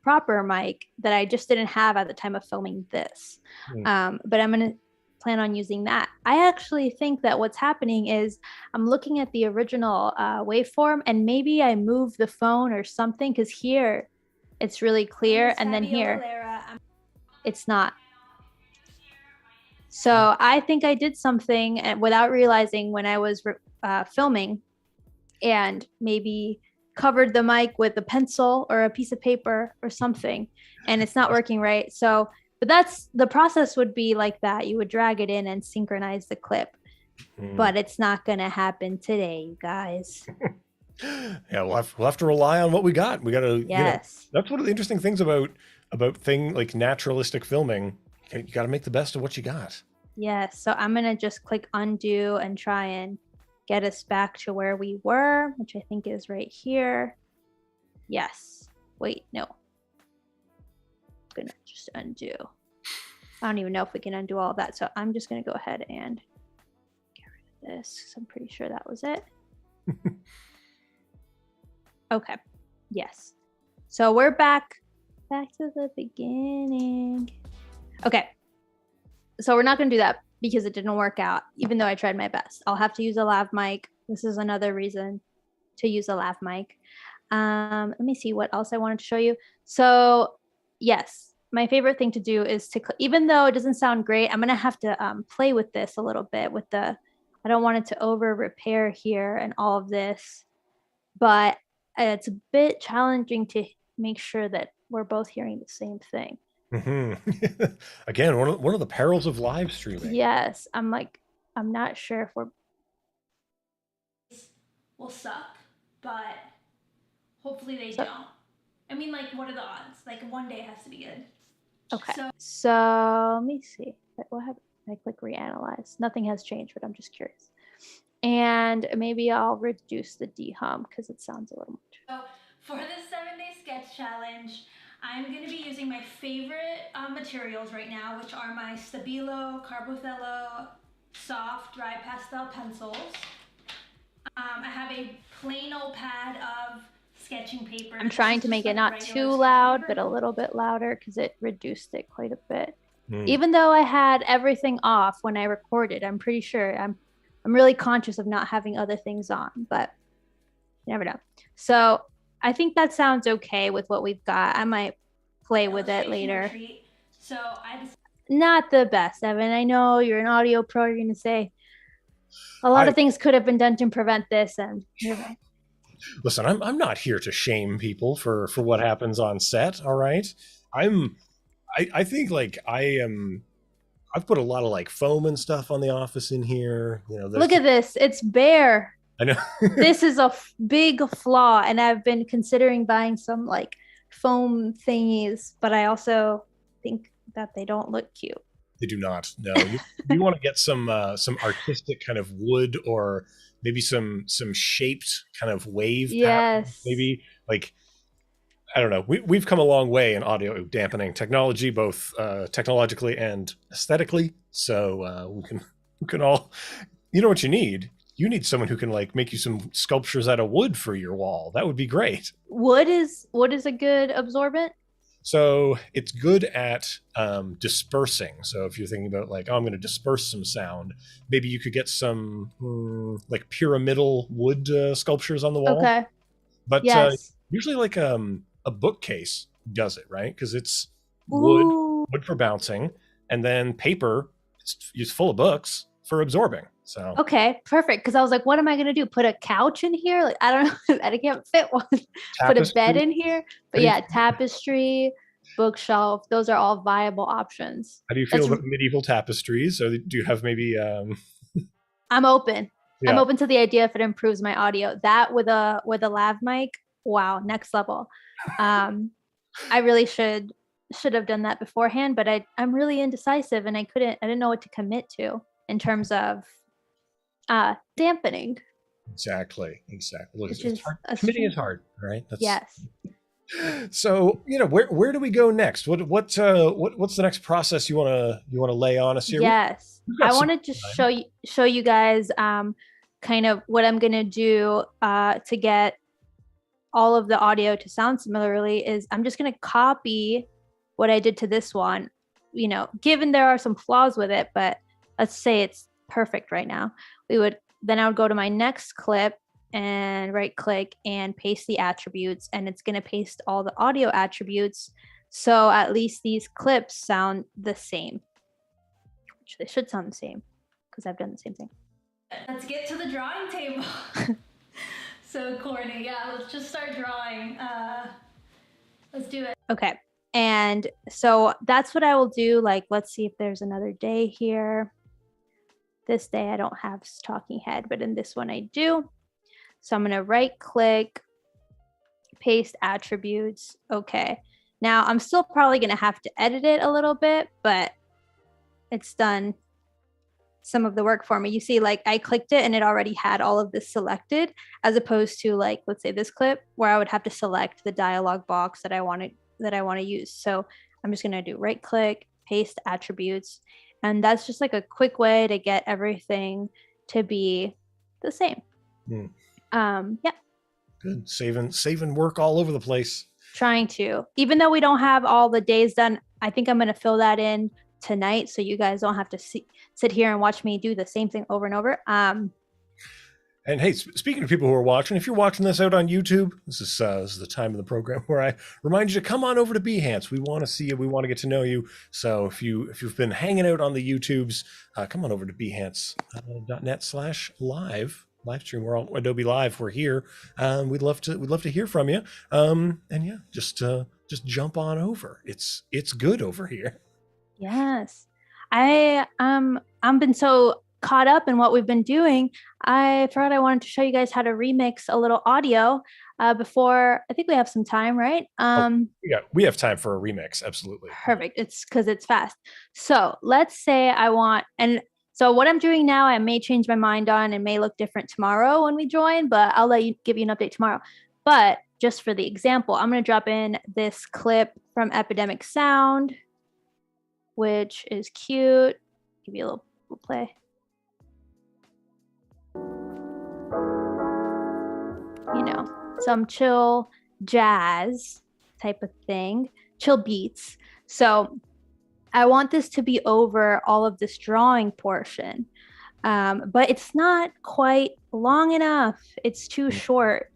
proper mic that I just didn't have at the time of filming this. But I'm going to plan on using that. I actually think that what's happening is I'm looking at the original waveform, and maybe I move the phone or something, because here it's really clear, and then here it's not. So I think I did something without realizing when I was filming, and maybe covered the mic with a pencil or a piece of paper or something, and it's not working right. So, but that's the process would be like that. You would drag it in and synchronize the clip, but it's not going to happen today, you guys. Yeah, we'll have to rely on what we got. We got to, yes. That's one of the interesting things about thing like naturalistic filming. You got to make the best of what you got. Yes. So I'm going to just click undo and try and get us back to where we were, which I think is right here. Yes. Wait, no. I'm going to just undo. I don't even know if we can undo all of that. So I'm just going to go ahead and get rid of this, because I'm pretty sure that was it. Okay. Yes. So we're back to the beginning. Okay. So we're not going to do that because it didn't work out, even though I tried my best. I'll have to use a lav mic. This is another reason to use a lav mic. Let me see what else I wanted to show you. So yes, my favorite thing to do is to, even though it doesn't sound great, I'm going to have to play with this a little bit with I don't want it to over repair here and all of this, but it's a bit challenging to make sure that we're both hearing the same thing. Again, one of the perils of live streaming. Yes, I'm not sure if will suck, but hopefully they don't. I mean, like, what are the odds? Like, one day it has to be good. Okay. So let me see. What happened? I click reanalyze. Nothing has changed, but I'm just curious. And maybe I'll reduce the dehum because it sounds a little much. So for this 7-day sketch challenge, I'm going to be using my favorite materials right now, which are my Stabilo Carbothello soft dry pastel pencils. I have a plain old pad of sketching paper. I'm trying to make it not too loud, but a little bit louder because it reduced it quite a bit. Even though I had everything off when I recorded, I'm pretty sure I'm really conscious of not having other things on, but you never know. So I think that sounds okay with what we've got. I might play with it later. So not the best, Evan. I know you're an audio pro. You're going to say a lot of things could have been done to prevent this, and you're right. Listen, I'm not here to shame people for what happens on set. All right, I think like I've put a lot of like foam and stuff on the office in here. You know, look at this. It's bare. I know. This is a big flaw, and I've been considering buying some like foam thingies, but I also think that they don't look cute. They do not. No, you want to get some artistic kind of wood or maybe some shaped kind of wave patterns, Yes. maybe like, I don't know. We've come a long way in audio dampening technology, both technologically and aesthetically. So we can all, you know what you need? You need someone who can like make you some sculptures out of wood for your wall. That would be great. Wood is a good absorbent. So it's good at dispersing. So if you're thinking about like, oh, I'm going to disperse some sound, maybe you could get some like pyramidal wood sculptures on the wall. Okay. But yes. Usually like a bookcase does it, right? Because it's Ooh. wood for bouncing, and then paper is full of books for absorbing. So okay, perfect. Because I was like, what am I gonna do? Put a couch in here? Like I don't know. I can't fit one. Put a bed in here. But yeah, tapestry, bookshelf. Those are all viable options. How do you feel about medieval tapestries? Or do you have maybe? I'm open. Yeah. I'm open to the idea if it improves my audio. That with a lav mic, wow, next level. I really should have done that beforehand, but I'm really indecisive and I didn't know what to commit to in terms of dampening. Exactly. Look, it's hard. Committing is hard, right? Yes. So, you know, where do we go next? What's the next process you want to lay on us here? Yes. I wanted to show you guys kind of what I'm going to do to get all of the audio to sound similarly is I'm just going to copy what I did to this one, you know, given there are some flaws with it, but let's say it's perfect right now. Then I would go to my next clip and right click and paste the attributes, and it's going to paste all the audio attributes. So at least these clips sound the same, which they should sound the same because I've done the same thing. Let's get to the drawing table. So corny. Yeah, let's just start drawing. Let's do it. Okay. And so that's what I will do. Like, let's see if there's another day here. This day I don't have talking head, but in this one I do. So I'm going to right click, paste attributes. Okay. Now I'm still probably going to have to edit it a little bit, but it's done some of the work for me. You see, like I clicked it and it already had all of this selected, as opposed to like, let's say this clip where I would have to select the dialog box that I want to use. So I'm just going to do right click, paste attributes. And that's just like a quick way to get everything to be the same. Yeah. Good. Saving work all over the place. Trying to, even though we don't have all the days done, I think I'm going to fill that in tonight so you guys don't have to sit here and watch me do the same thing over and over. And hey, speaking of people who are watching, if you're watching this out on YouTube, this is the time of the program where I remind you to come on over to Behance. We want to see you. We want to get to know you. So if you've been hanging out on the YouTubes, come on over to behance.net/live stream. We're all Adobe Live. We're here. We'd love to hear from you. And yeah, just jump on over. It's good over here. Yes, I've been so caught up in what we've been doing. I forgot I wanted to show you guys how to remix a little audio before. I think we have some time, right? We have time for a remix. Absolutely. Perfect. It's because it's fast. So let's say so what I'm doing now, I may change my mind on and may look different tomorrow when we join, but I'll give you an update tomorrow. But just for the example, I'm going to drop in this clip from Epidemic Sound, which is cute. Give you a little play. You know, some chill jazz type of thing, chill beats. So I want this to be over all of this drawing portion, but it's not quite long enough. It's too short.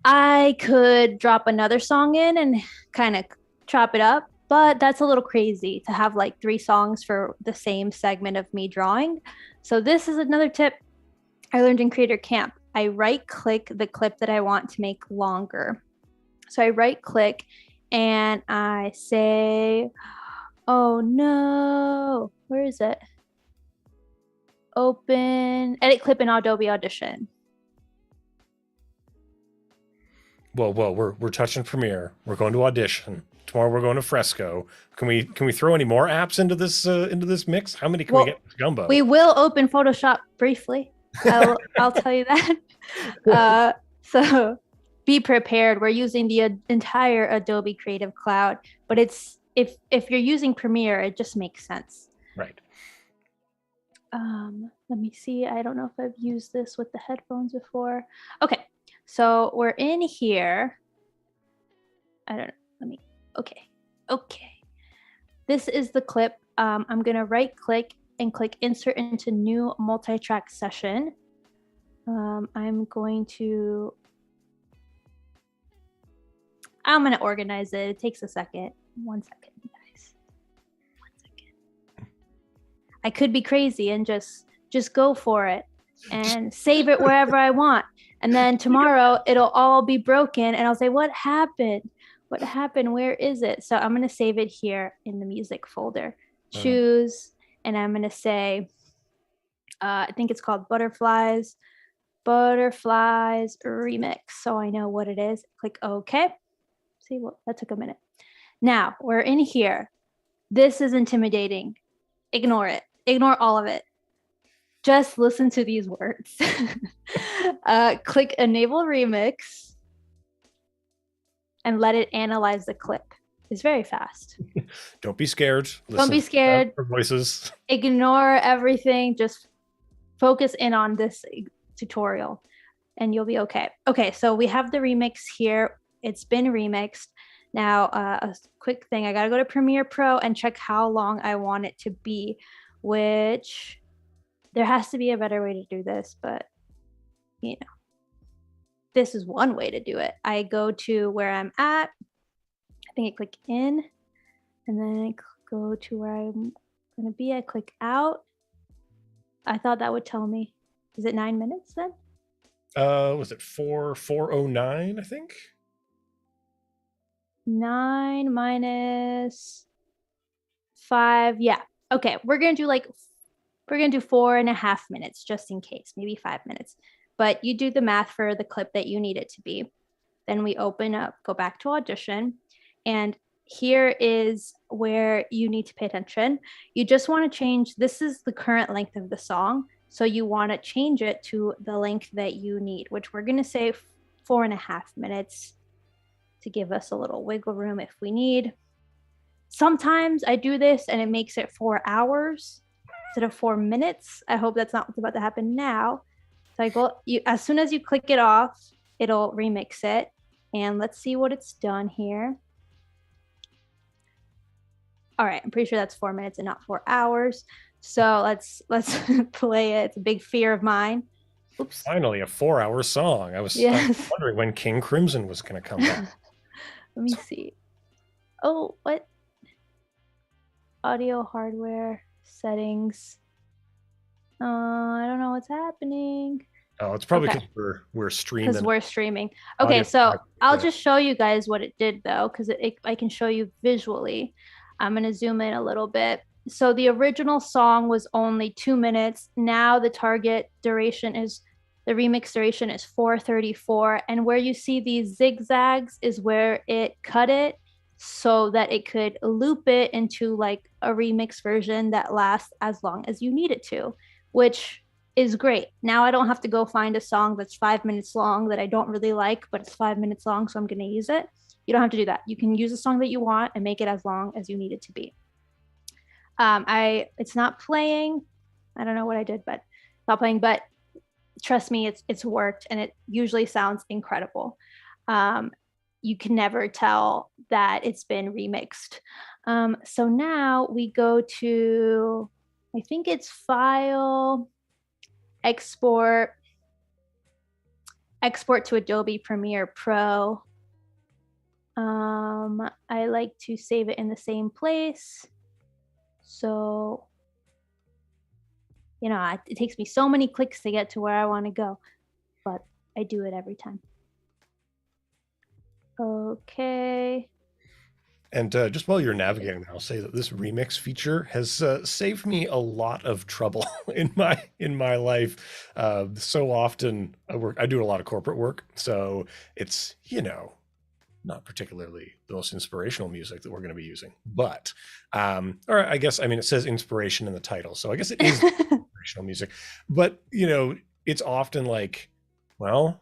I could drop another song in and kind of chop it up, but that's a little crazy to have like 3 songs for the same segment of me drawing. So this is another tip I learned in Creator Camp. I right click the clip that I want to make longer. So I right click and I say, oh no, where is it? Open, edit clip in Adobe Audition. Well, we're touching Premiere. We're going to Audition. Tomorrow we're going to Fresco. Can we throw any more apps into this mix? How many can we get with Gumbo? We will open Photoshop briefly. I'll tell you that. So be prepared. We're using the entire Adobe Creative Cloud, but it's if you're using Premiere, it just makes sense. Right. Let me see. I don't know if I've used this with the headphones before. Okay, so we're in here. I don't know. Okay. This is the clip. I'm gonna right click and click insert into new multi-track session. I'm gonna organize it. It takes a second. 1 second, guys. 1 second. I could be crazy and just go for it and save it wherever I want. And then tomorrow it'll all be broken and I'll say, what happened? What happened? Where is it? So I'm gonna save it here in the music folder. Choose, and I'm gonna say, I think it's called Butterflies Remix. So I know what it is. Click OK. See what that took a minute. Now we're in here. This is intimidating. Ignore it. Ignore all of it. Just listen to these words. Click Enable Remix and let it analyze the clip. It's very fast. Don't be scared. Don't be scared. For voices. Ignore everything. Just focus in on this tutorial and you'll be okay. Okay, so we have the remix here. It's been remixed. Now, a quick thing, I gotta go to Premiere Pro and check how long I want it to be, which there has to be a better way to do this, but you know, this is one way to do it. I go to where I'm at. I think I click in and then I go to where I'm gonna be. I click out. I thought that would tell me. Is it 9 minutes then? Was it 4:09, I think? 9 minus 5. Yeah. Okay. We're gonna do 4.5 minutes just in case, maybe 5 minutes. But you do the math for the clip that you need it to be. Then we open up, go back to Audition, and here is where you need to pay attention. You just want to change, this is the current length of the song. So you want to change it to the length that you need, which we're going to say 4.5 minutes to give us a little wiggle room if we need. Sometimes I do this and it makes it 4 hours instead of 4 minutes. I hope that's not what's about to happen now. So I go, as soon as you click it off, it'll remix it. And let's see what it's done here. All right, I'm pretty sure that's 4 minutes and not 4 hours. So let's play it. It's a big fear of mine. Oops. Finally, a 4-hour song. I was wondering when King Crimson was going to come back. Let me see. Oh, what? Audio hardware settings. I don't know what's happening. Oh, it's probably because we're streaming. Because we're streaming. Okay, so I'll just show you guys what it did though, because I can show you visually. I'm going to zoom in a little bit. So the original song was only 2 minutes. Now the target duration is, the remix duration is 4:34. And where you see these zigzags is where it cut it so that it could loop it into like a remix version that lasts as long as you need it to, which is great. Now I don't have to go find a song that's 5 minutes long that I don't really like, but it's 5 minutes long, so I'm going to use it. You don't have to do that. You can use a song that you want and make it as long as you need it to be. It's not playing. I don't know what I did, but it's not playing, but trust me, it's worked and it usually sounds incredible. You can never tell that it's been remixed. So now we go to, I think it's File, Export to Adobe Premiere Pro. I like to save it in the same place. So, you know, it takes me so many clicks to get to where I want to go, but I do it every time. Okay. And just while you're navigating, I'll say that this remix feature has saved me a lot of trouble in my life. So often I do a lot of corporate work, so it's, you know, not particularly the most inspirational music that we're going to be using, but or I guess, I mean, it says inspiration in the title, so I guess it is inspirational music. But you know, it's often like, well,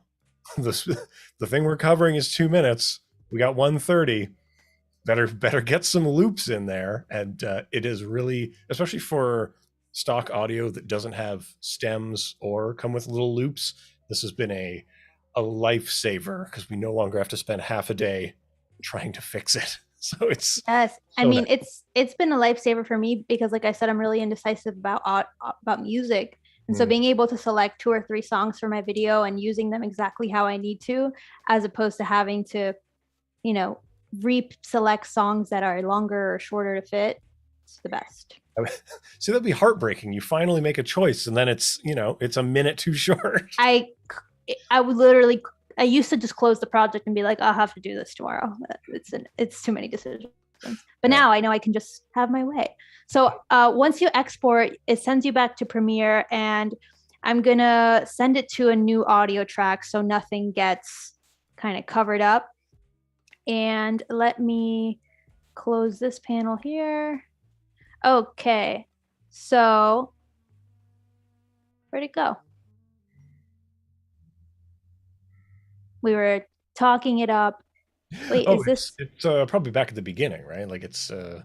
the thing we're covering is 2 minutes. We got 130. Better get some loops in there. And it is really, especially for stock audio that doesn't have stems or come with little loops, this has been a lifesaver because we no longer have to spend half a day trying to fix it. So it's Yes, I so mean nice. it's been a lifesaver for me because, like I said, I'm really indecisive about music, and so Mm. being able to select 2 or 3 songs for my video and using them exactly how I need to, as opposed to having to, you know, re-select songs that are longer or shorter to fit, it's the best. See, that'd be heartbreaking. You finally make a choice, and then it's a minute too short. I would literally, I used to just close the project and be like, I'll have to do this tomorrow. It's too many decisions. But Yeah. now I know I can just have my way. So once you export, it sends you back to Premiere, and I'm gonna send it to a new audio track so nothing gets kind of covered up. And let me close this panel here. Okay, so where'd it go? We were talking it up. Wait, Oh, is this? it's probably back at the beginning, right? Like it's Oh,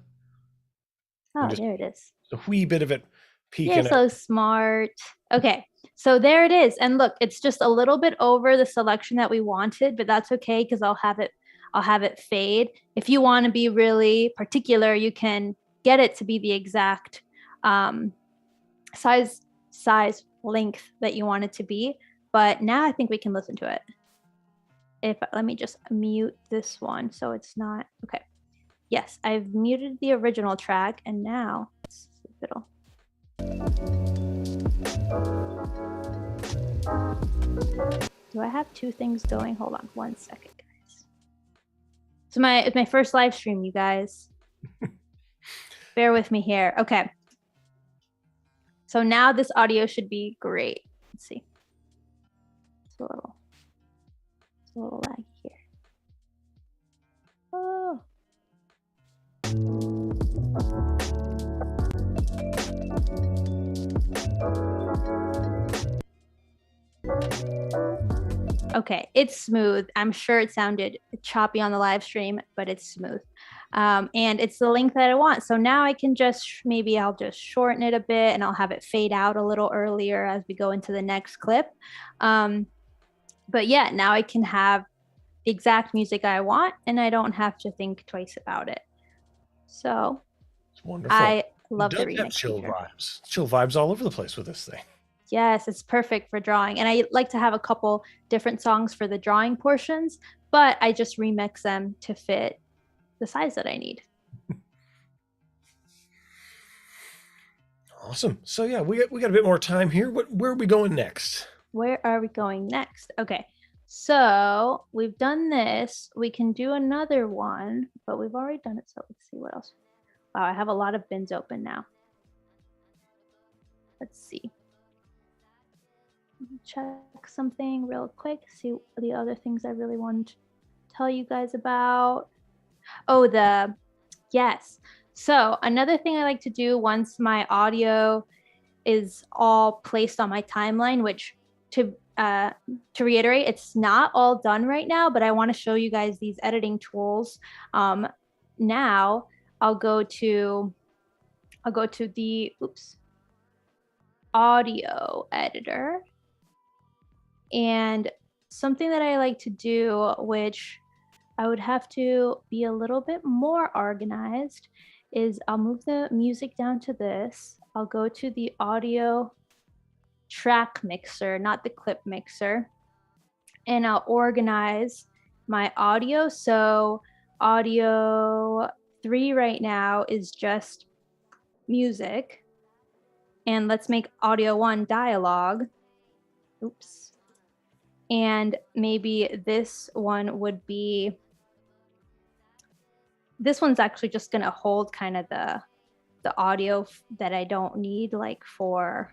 just there it is. a wee bit of it You're peeking out. so smart. Okay, so there it is. And look, it's just a little bit over the selection that we wanted, but that's okay because I'll have it fade. If you want to be really particular, you can get it to be the exact um, size length that you want it to be. But now I think we can listen to it. Let me just mute this one so it's not okay. Yes, I've muted the original track, and now let's see if it'll. Do I have 2 things going? Hold on 1 second, guys. It's my first live stream, you guys. Bear with me here. Okay. So now this audio should be great. Let's see. It's a little laggy here. Oh. Okay, it's smooth. I'm sure it sounded choppy on the live stream, but it's smooth. And it's the length that I want. So now I can I'll just shorten it a bit, and I'll have it fade out a little earlier as we go into the next clip. But yeah, now I can have the exact music I want, and I don't have to think twice about it. So It's wonderful. I love the It does have remix chill feature. vibes. Chill vibes all over the place with this thing. Yes, it's perfect for drawing. And I like to have a couple different songs for the drawing portions, but I just remix them to fit the size that I need. Awesome. So yeah, we got a bit more time here. Where are we going next? Where are we going next? Okay, so we've done this. We can do another one, but we've already done it. So let's see what else. Wow, I have a lot of bins open now. Let's see. Check something real quick, see the other things I really want to tell you guys about. Oh, yes. So another thing I like to do once my audio is all placed on my timeline, which to reiterate, it's not all done right now, but I want to show you guys these editing tools. Now I'll go to the audio editor. And something that I like to do, which I would have to be a little bit more organized, is I'll move the music down to this. I'll go to the audio track mixer, not the clip mixer, and I'll organize my audio. So audio 3 right now is just music. And let's make audio 1 dialogue. Oops. And maybe this one would be, this one's actually just going to hold kind of the audio that I don't need, like for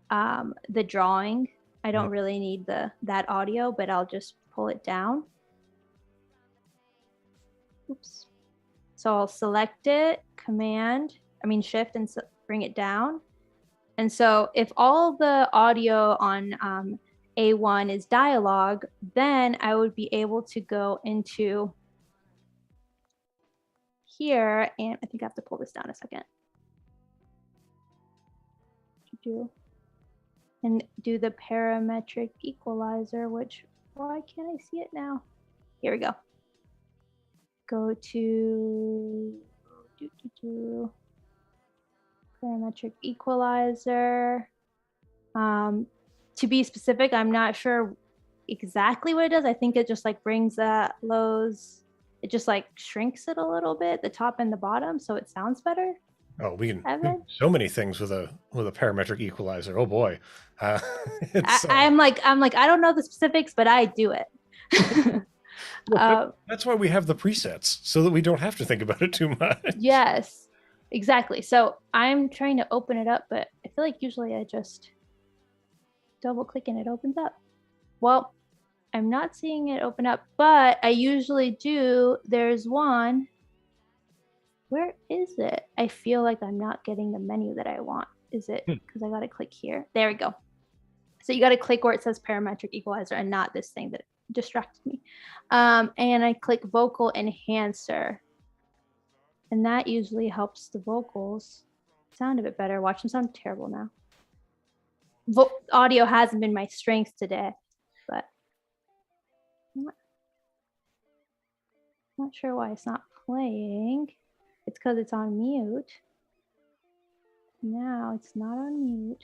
the drawing. I don't really need that audio, but I'll just pull it down. Oops. So I'll select it, Shift, and bring it down. And so if all the audio on A1 is dialogue, then I would be able to go into here, and I think I have to pull this down a second. And do the parametric equalizer, which, why can't I see it now? Here we go. Go to parametric equalizer. To be specific, I'm not sure exactly what it does. I think it just like brings that lows, it just like shrinks it a little bit, the top and the bottom, so it sounds better. Oh, we can do so many things with a parametric equalizer. Oh boy. I'm like, I don't know the specifics, but I do it. That's why we have the presets, so that we don't have to think about it too much. Yes, exactly. So I'm trying to open it up, but I feel like usually I just double click and it opens up. Well, I'm not seeing it open up, but I usually do. There's one. Where is it? I feel like I'm not getting the menu that I want. Is it because I got to click here? There we go. So you got to click where it says parametric equalizer and not this thing that distracted me. And I click vocal enhancer. And that usually helps the vocals sound a bit better. Watch them sound terrible now. Audio hasn't been my strength today, but I'm not sure why it's not playing. It's because it's on mute. Now it's not on mute.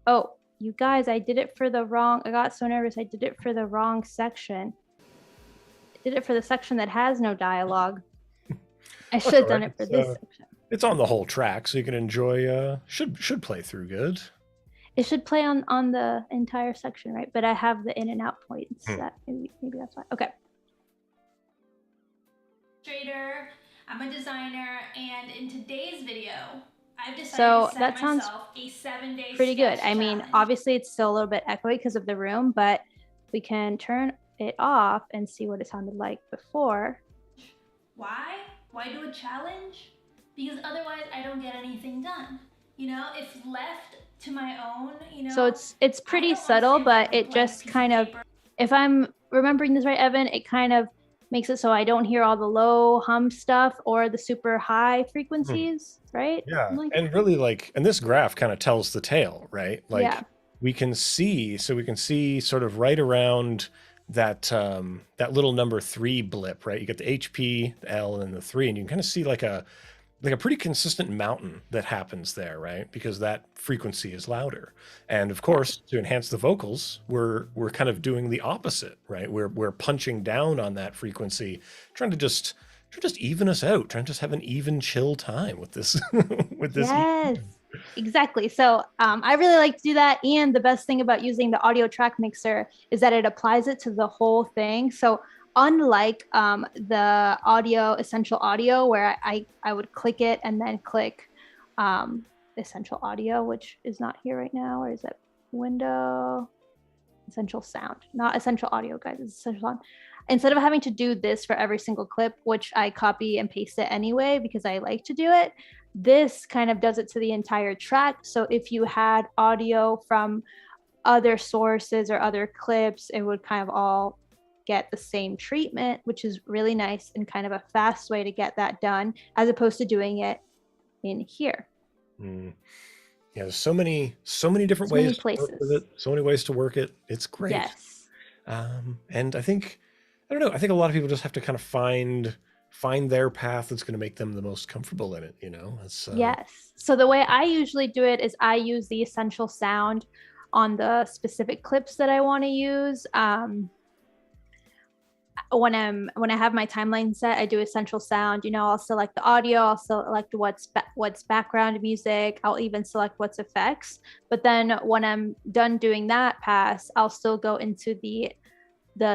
Oh, you guys, I did it for the wrong, I got so nervous, I did it for the wrong section. I did it for the section that has no dialogue. I should have done it for this section. It's on the whole track, so you can enjoy, should play through good. It should play on the entire section, right? But I have the in and out points. That maybe that's why. Okay. Illustrator, I'm a designer, and in today's video, I've decided so to that set sounds myself a 7-day pretty good. I mean, challenge. obviously it's still a little bit echoey because of the room, but we can turn it off and see what it sounded like before. Why? Why do a challenge? Because otherwise I don't get anything done. You know, if left to my own, you know. So it's pretty subtle, but it just kind of, if I'm remembering this right, Evan, it kind of makes it so I don't hear all the low hum stuff or the super high frequencies, right? Yeah, and really and this graph kind of tells the tale, right? Like yeah. we can see sort of right around that that little number 3 blip, right? You get the HP, the L, and then the 3, and you can kind of see like a pretty consistent mountain that happens there, right? Because that frequency is louder. And of course, to enhance the vocals, we're kind of doing the opposite, right? We're punching down on that frequency, trying to just even us out, trying to just have an even chill time with this with this. Yes, exactly. So I really like to do that. And the best thing about using the audio track mixer is that it applies it to the whole thing. So unlike the essential audio where I would click it and then click essential audio, which is not here right now. Or is that window? Essential sound, not essential audio, guys. It's essential sound. Instead of having to do this for every single clip, which I copy and paste it anyway because I like to do it, this kind of does it to the entire track. So if you had audio from other sources or other clips, it would kind of all get the same treatment, which is really nice and kind of a fast way to get that done as opposed to doing it in here. Yeah, there's so many different ways to work with it, so many ways to work it. It's great. Yes. And I think a lot of people just have to kind of find their path that's going to make them the most comfortable in it, you know. Yes. So the way I usually do it is I use the essential sound on the specific clips that I want to use. When I have my timeline set, I do essential sound. You know, I'll select the audio, I'll select what's background music, I'll even select what's effects. But then when I'm done doing that pass, I'll still go into the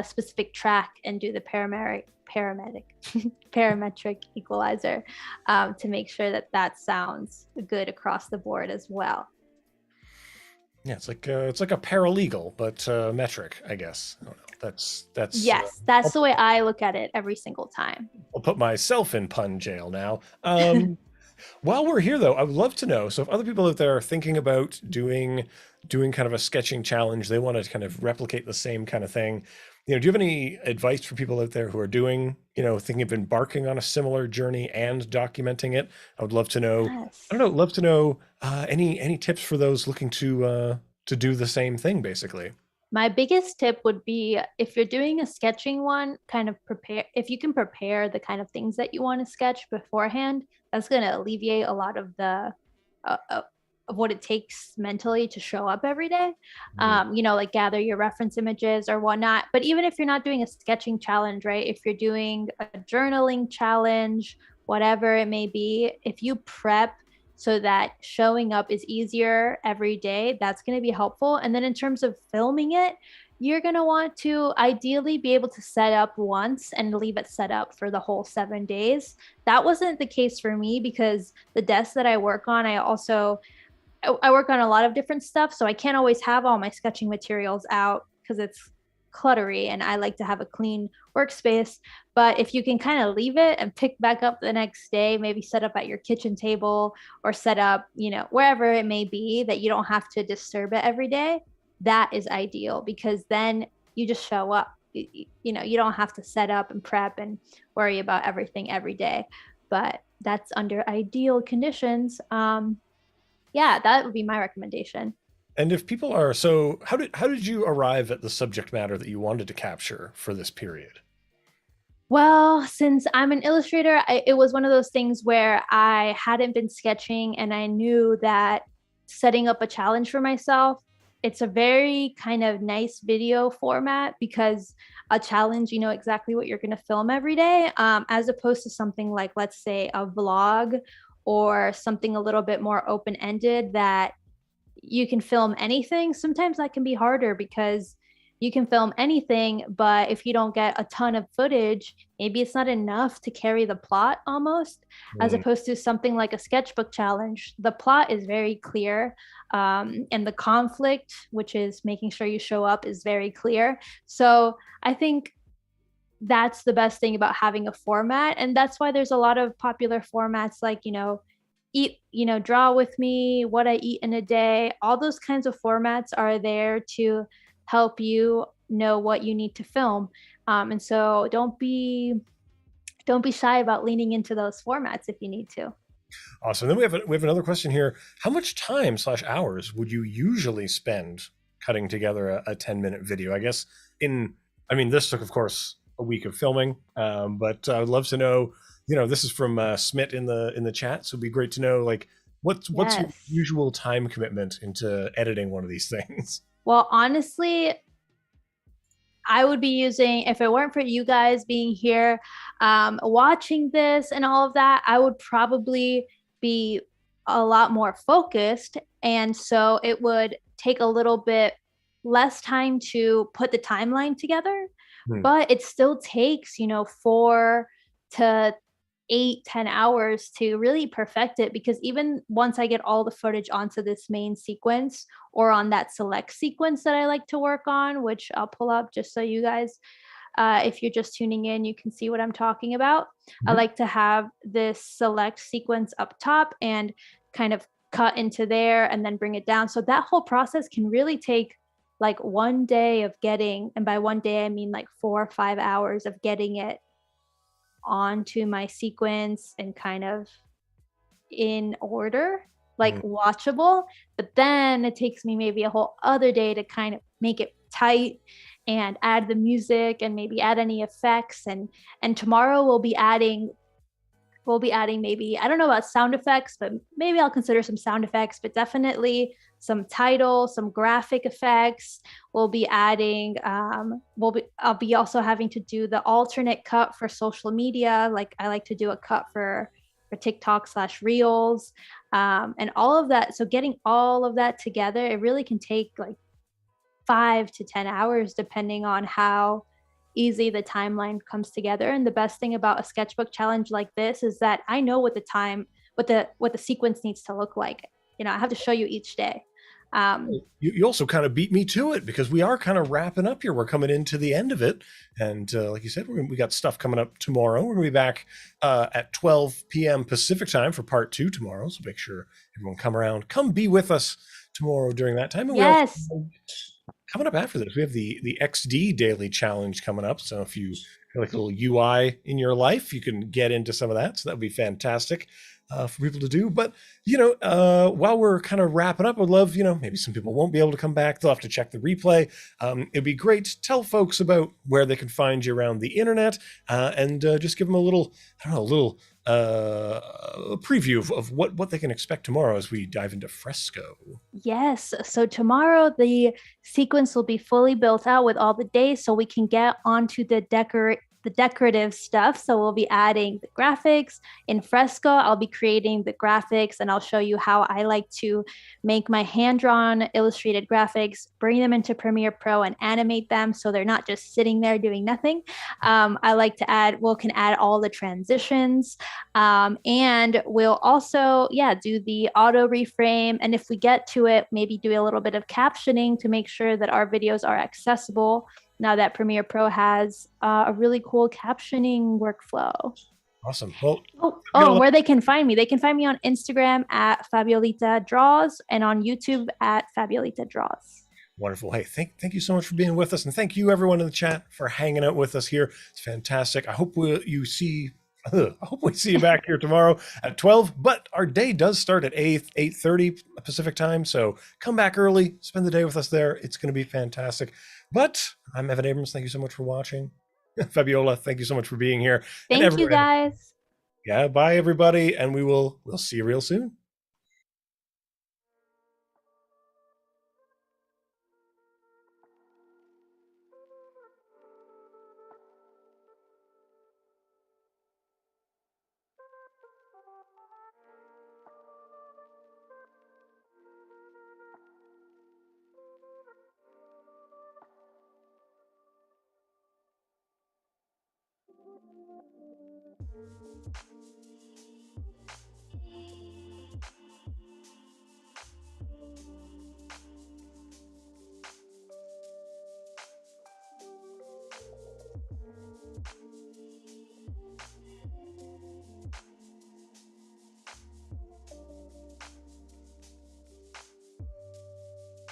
specific track and do the parametric equalizer to make sure that sounds good across the board as well. Yeah, it's like a paralegal, but metric, I guess. I don't know. That's yes, that's the way I look at it every single time. I'll put myself in pun jail now. While we're here though, I would love to know, so if other people out there are thinking about doing kind of a sketching challenge, they want to kind of replicate the same kind of thing, do you have any advice for people out there who are doing, thinking of embarking on a similar journey and documenting it? I would love to know, Yes. I don't know, love to know any tips for those looking to do the same thing, basically. My biggest tip would be, if you're doing a sketching one, kind of prepare, if you can prepare the kind of things that you want to sketch beforehand, that's going to alleviate a lot of the of what it takes mentally to show up every day. Like gather your reference images or whatnot. But even if you're not doing a sketching challenge, right? If you're doing a journaling challenge, whatever it may be, if you prep so that showing up is easier every day, that's going to be helpful. And then in terms of filming it, you're going to want to ideally be able to set up once and leave it set up for the whole 7 days. That wasn't the case for me because the desk that I work on, I work on a lot of different stuff. So I can't always have all my sketching materials out because it's cluttery and I like to have a clean workspace. But if you can kind of leave it and pick back up the next day, maybe set up at your kitchen table or set up, wherever it may be that you don't have to disturb it every day, that is ideal because then you just show up. You don't have to set up and prep and worry about everything every day. But that's under ideal conditions. Yeah, that would be my recommendation. And if people are, so how did you arrive at the subject matter that you wanted to capture for this period? Well, since I'm an illustrator, it was one of those things where I hadn't been sketching and I knew that setting up a challenge for myself, it's a very kind of nice video format because a challenge, you know exactly what you're going to film every day, as opposed to something like, let's say, a vlog or something a little bit more open-ended that you can film anything. Sometimes that can be harder because you can film anything, but if you don't get a ton of footage, maybe it's not enough to carry the plot almost, as opposed to something like a sketchbook challenge. The plot is very clear, and the conflict, which is making sure you show up, is very clear. So I think that's the best thing about having a format. And that's why there's a lot of popular formats like, draw with me, what I eat in a day. All those kinds of formats are there to help you know what you need to film. And so don't be shy about leaning into those formats if you need to. Awesome. Then we have another question here. How much time/hours would you usually spend cutting together a 10-minute video? I guess this took, of course, a week of filming, but I would love to know, this is from Smit in the chat. So it'd be great to know, like, what's your usual time commitment into editing one of these things? Well, honestly, I would be using, if it weren't for you guys being here, watching this and all of that, I would probably be a lot more focused. And so it would take a little bit less time to put the timeline together, but it still takes, 4 to 8, 10 hours to really perfect it, because even once I get all the footage onto this main sequence or on that select sequence that I like to work on, which I'll pull up just so you guys, if you're just tuning in, you can see what I'm talking about. I like to have this select sequence up top and kind of cut into there and then bring it down. So that whole process can really take like one day of getting, and by one day, I mean like 4 or 5 hours of getting it onto my sequence and kind of in order, like watchable. But then it takes me maybe a whole other day to kind of make it tight and add the music and maybe add any effects. And tomorrow we'll be adding maybe, I don't know about sound effects, but maybe I'll consider some sound effects, but definitely some title, some graphic effects. We'll be adding, I'll be also having to do the alternate cut for social media. Like I like to do a cut for TikTok/Reels, and all of that. So getting all of that together, it really can take like 5 to 10 hours, depending on how easy the timeline comes together. And the best thing about a sketchbook challenge like this is that I know what the sequence needs to look like. I have to show you each day. You also kind of beat me to it because we are kind of wrapping up here. We're coming into the end of it. And like you said, we got stuff coming up tomorrow. We're going to be back at 12 p.m. Pacific time for part 2 tomorrow. So make sure everyone come be with us tomorrow during that time. And Yes. we also, coming up after this, we have the XD daily challenge coming up. So if you feel like a little UI in your life, you can get into some of that. So that would be fantastic for people to do. But, while we're kind of wrapping up, I'd love, maybe some people won't be able to come back. They'll have to check the replay. It'd be great to tell folks about where they can find you around the internet and just give them a little, preview of what they can expect tomorrow as we dive into Fresco. Yes. So tomorrow the sequence will be fully built out with all the days so we can get onto the decorative stuff. So we'll be adding the graphics in Fresco. I'll be creating the graphics and I'll show you how I like to make my hand-drawn illustrated graphics, bring them into Premiere Pro and animate them so they're not just sitting there doing nothing. I like to can add all the transitions. And we'll also, do the auto reframe. And if we get to it, maybe do a little bit of captioning to make sure that our videos are accessible now that Premiere Pro has a really cool captioning workflow. Awesome. Well, where they can find me. They can find me on Instagram at Fabiolita Draws and on YouTube at Fabiolita Draws. Wonderful. Hey, thank you so much for being with us. And thank you everyone in the chat for hanging out with us here. It's fantastic. I hope we see you back here tomorrow at 12, but our day does start at 8:30 Pacific time. So come back early, spend the day with us there. It's going to be fantastic. But I'm Evan Abrams. Thank you so much for watching. Fabiola, thank you so much for being here. Thank you guys. Yeah, bye everybody. And we'll see you real soon.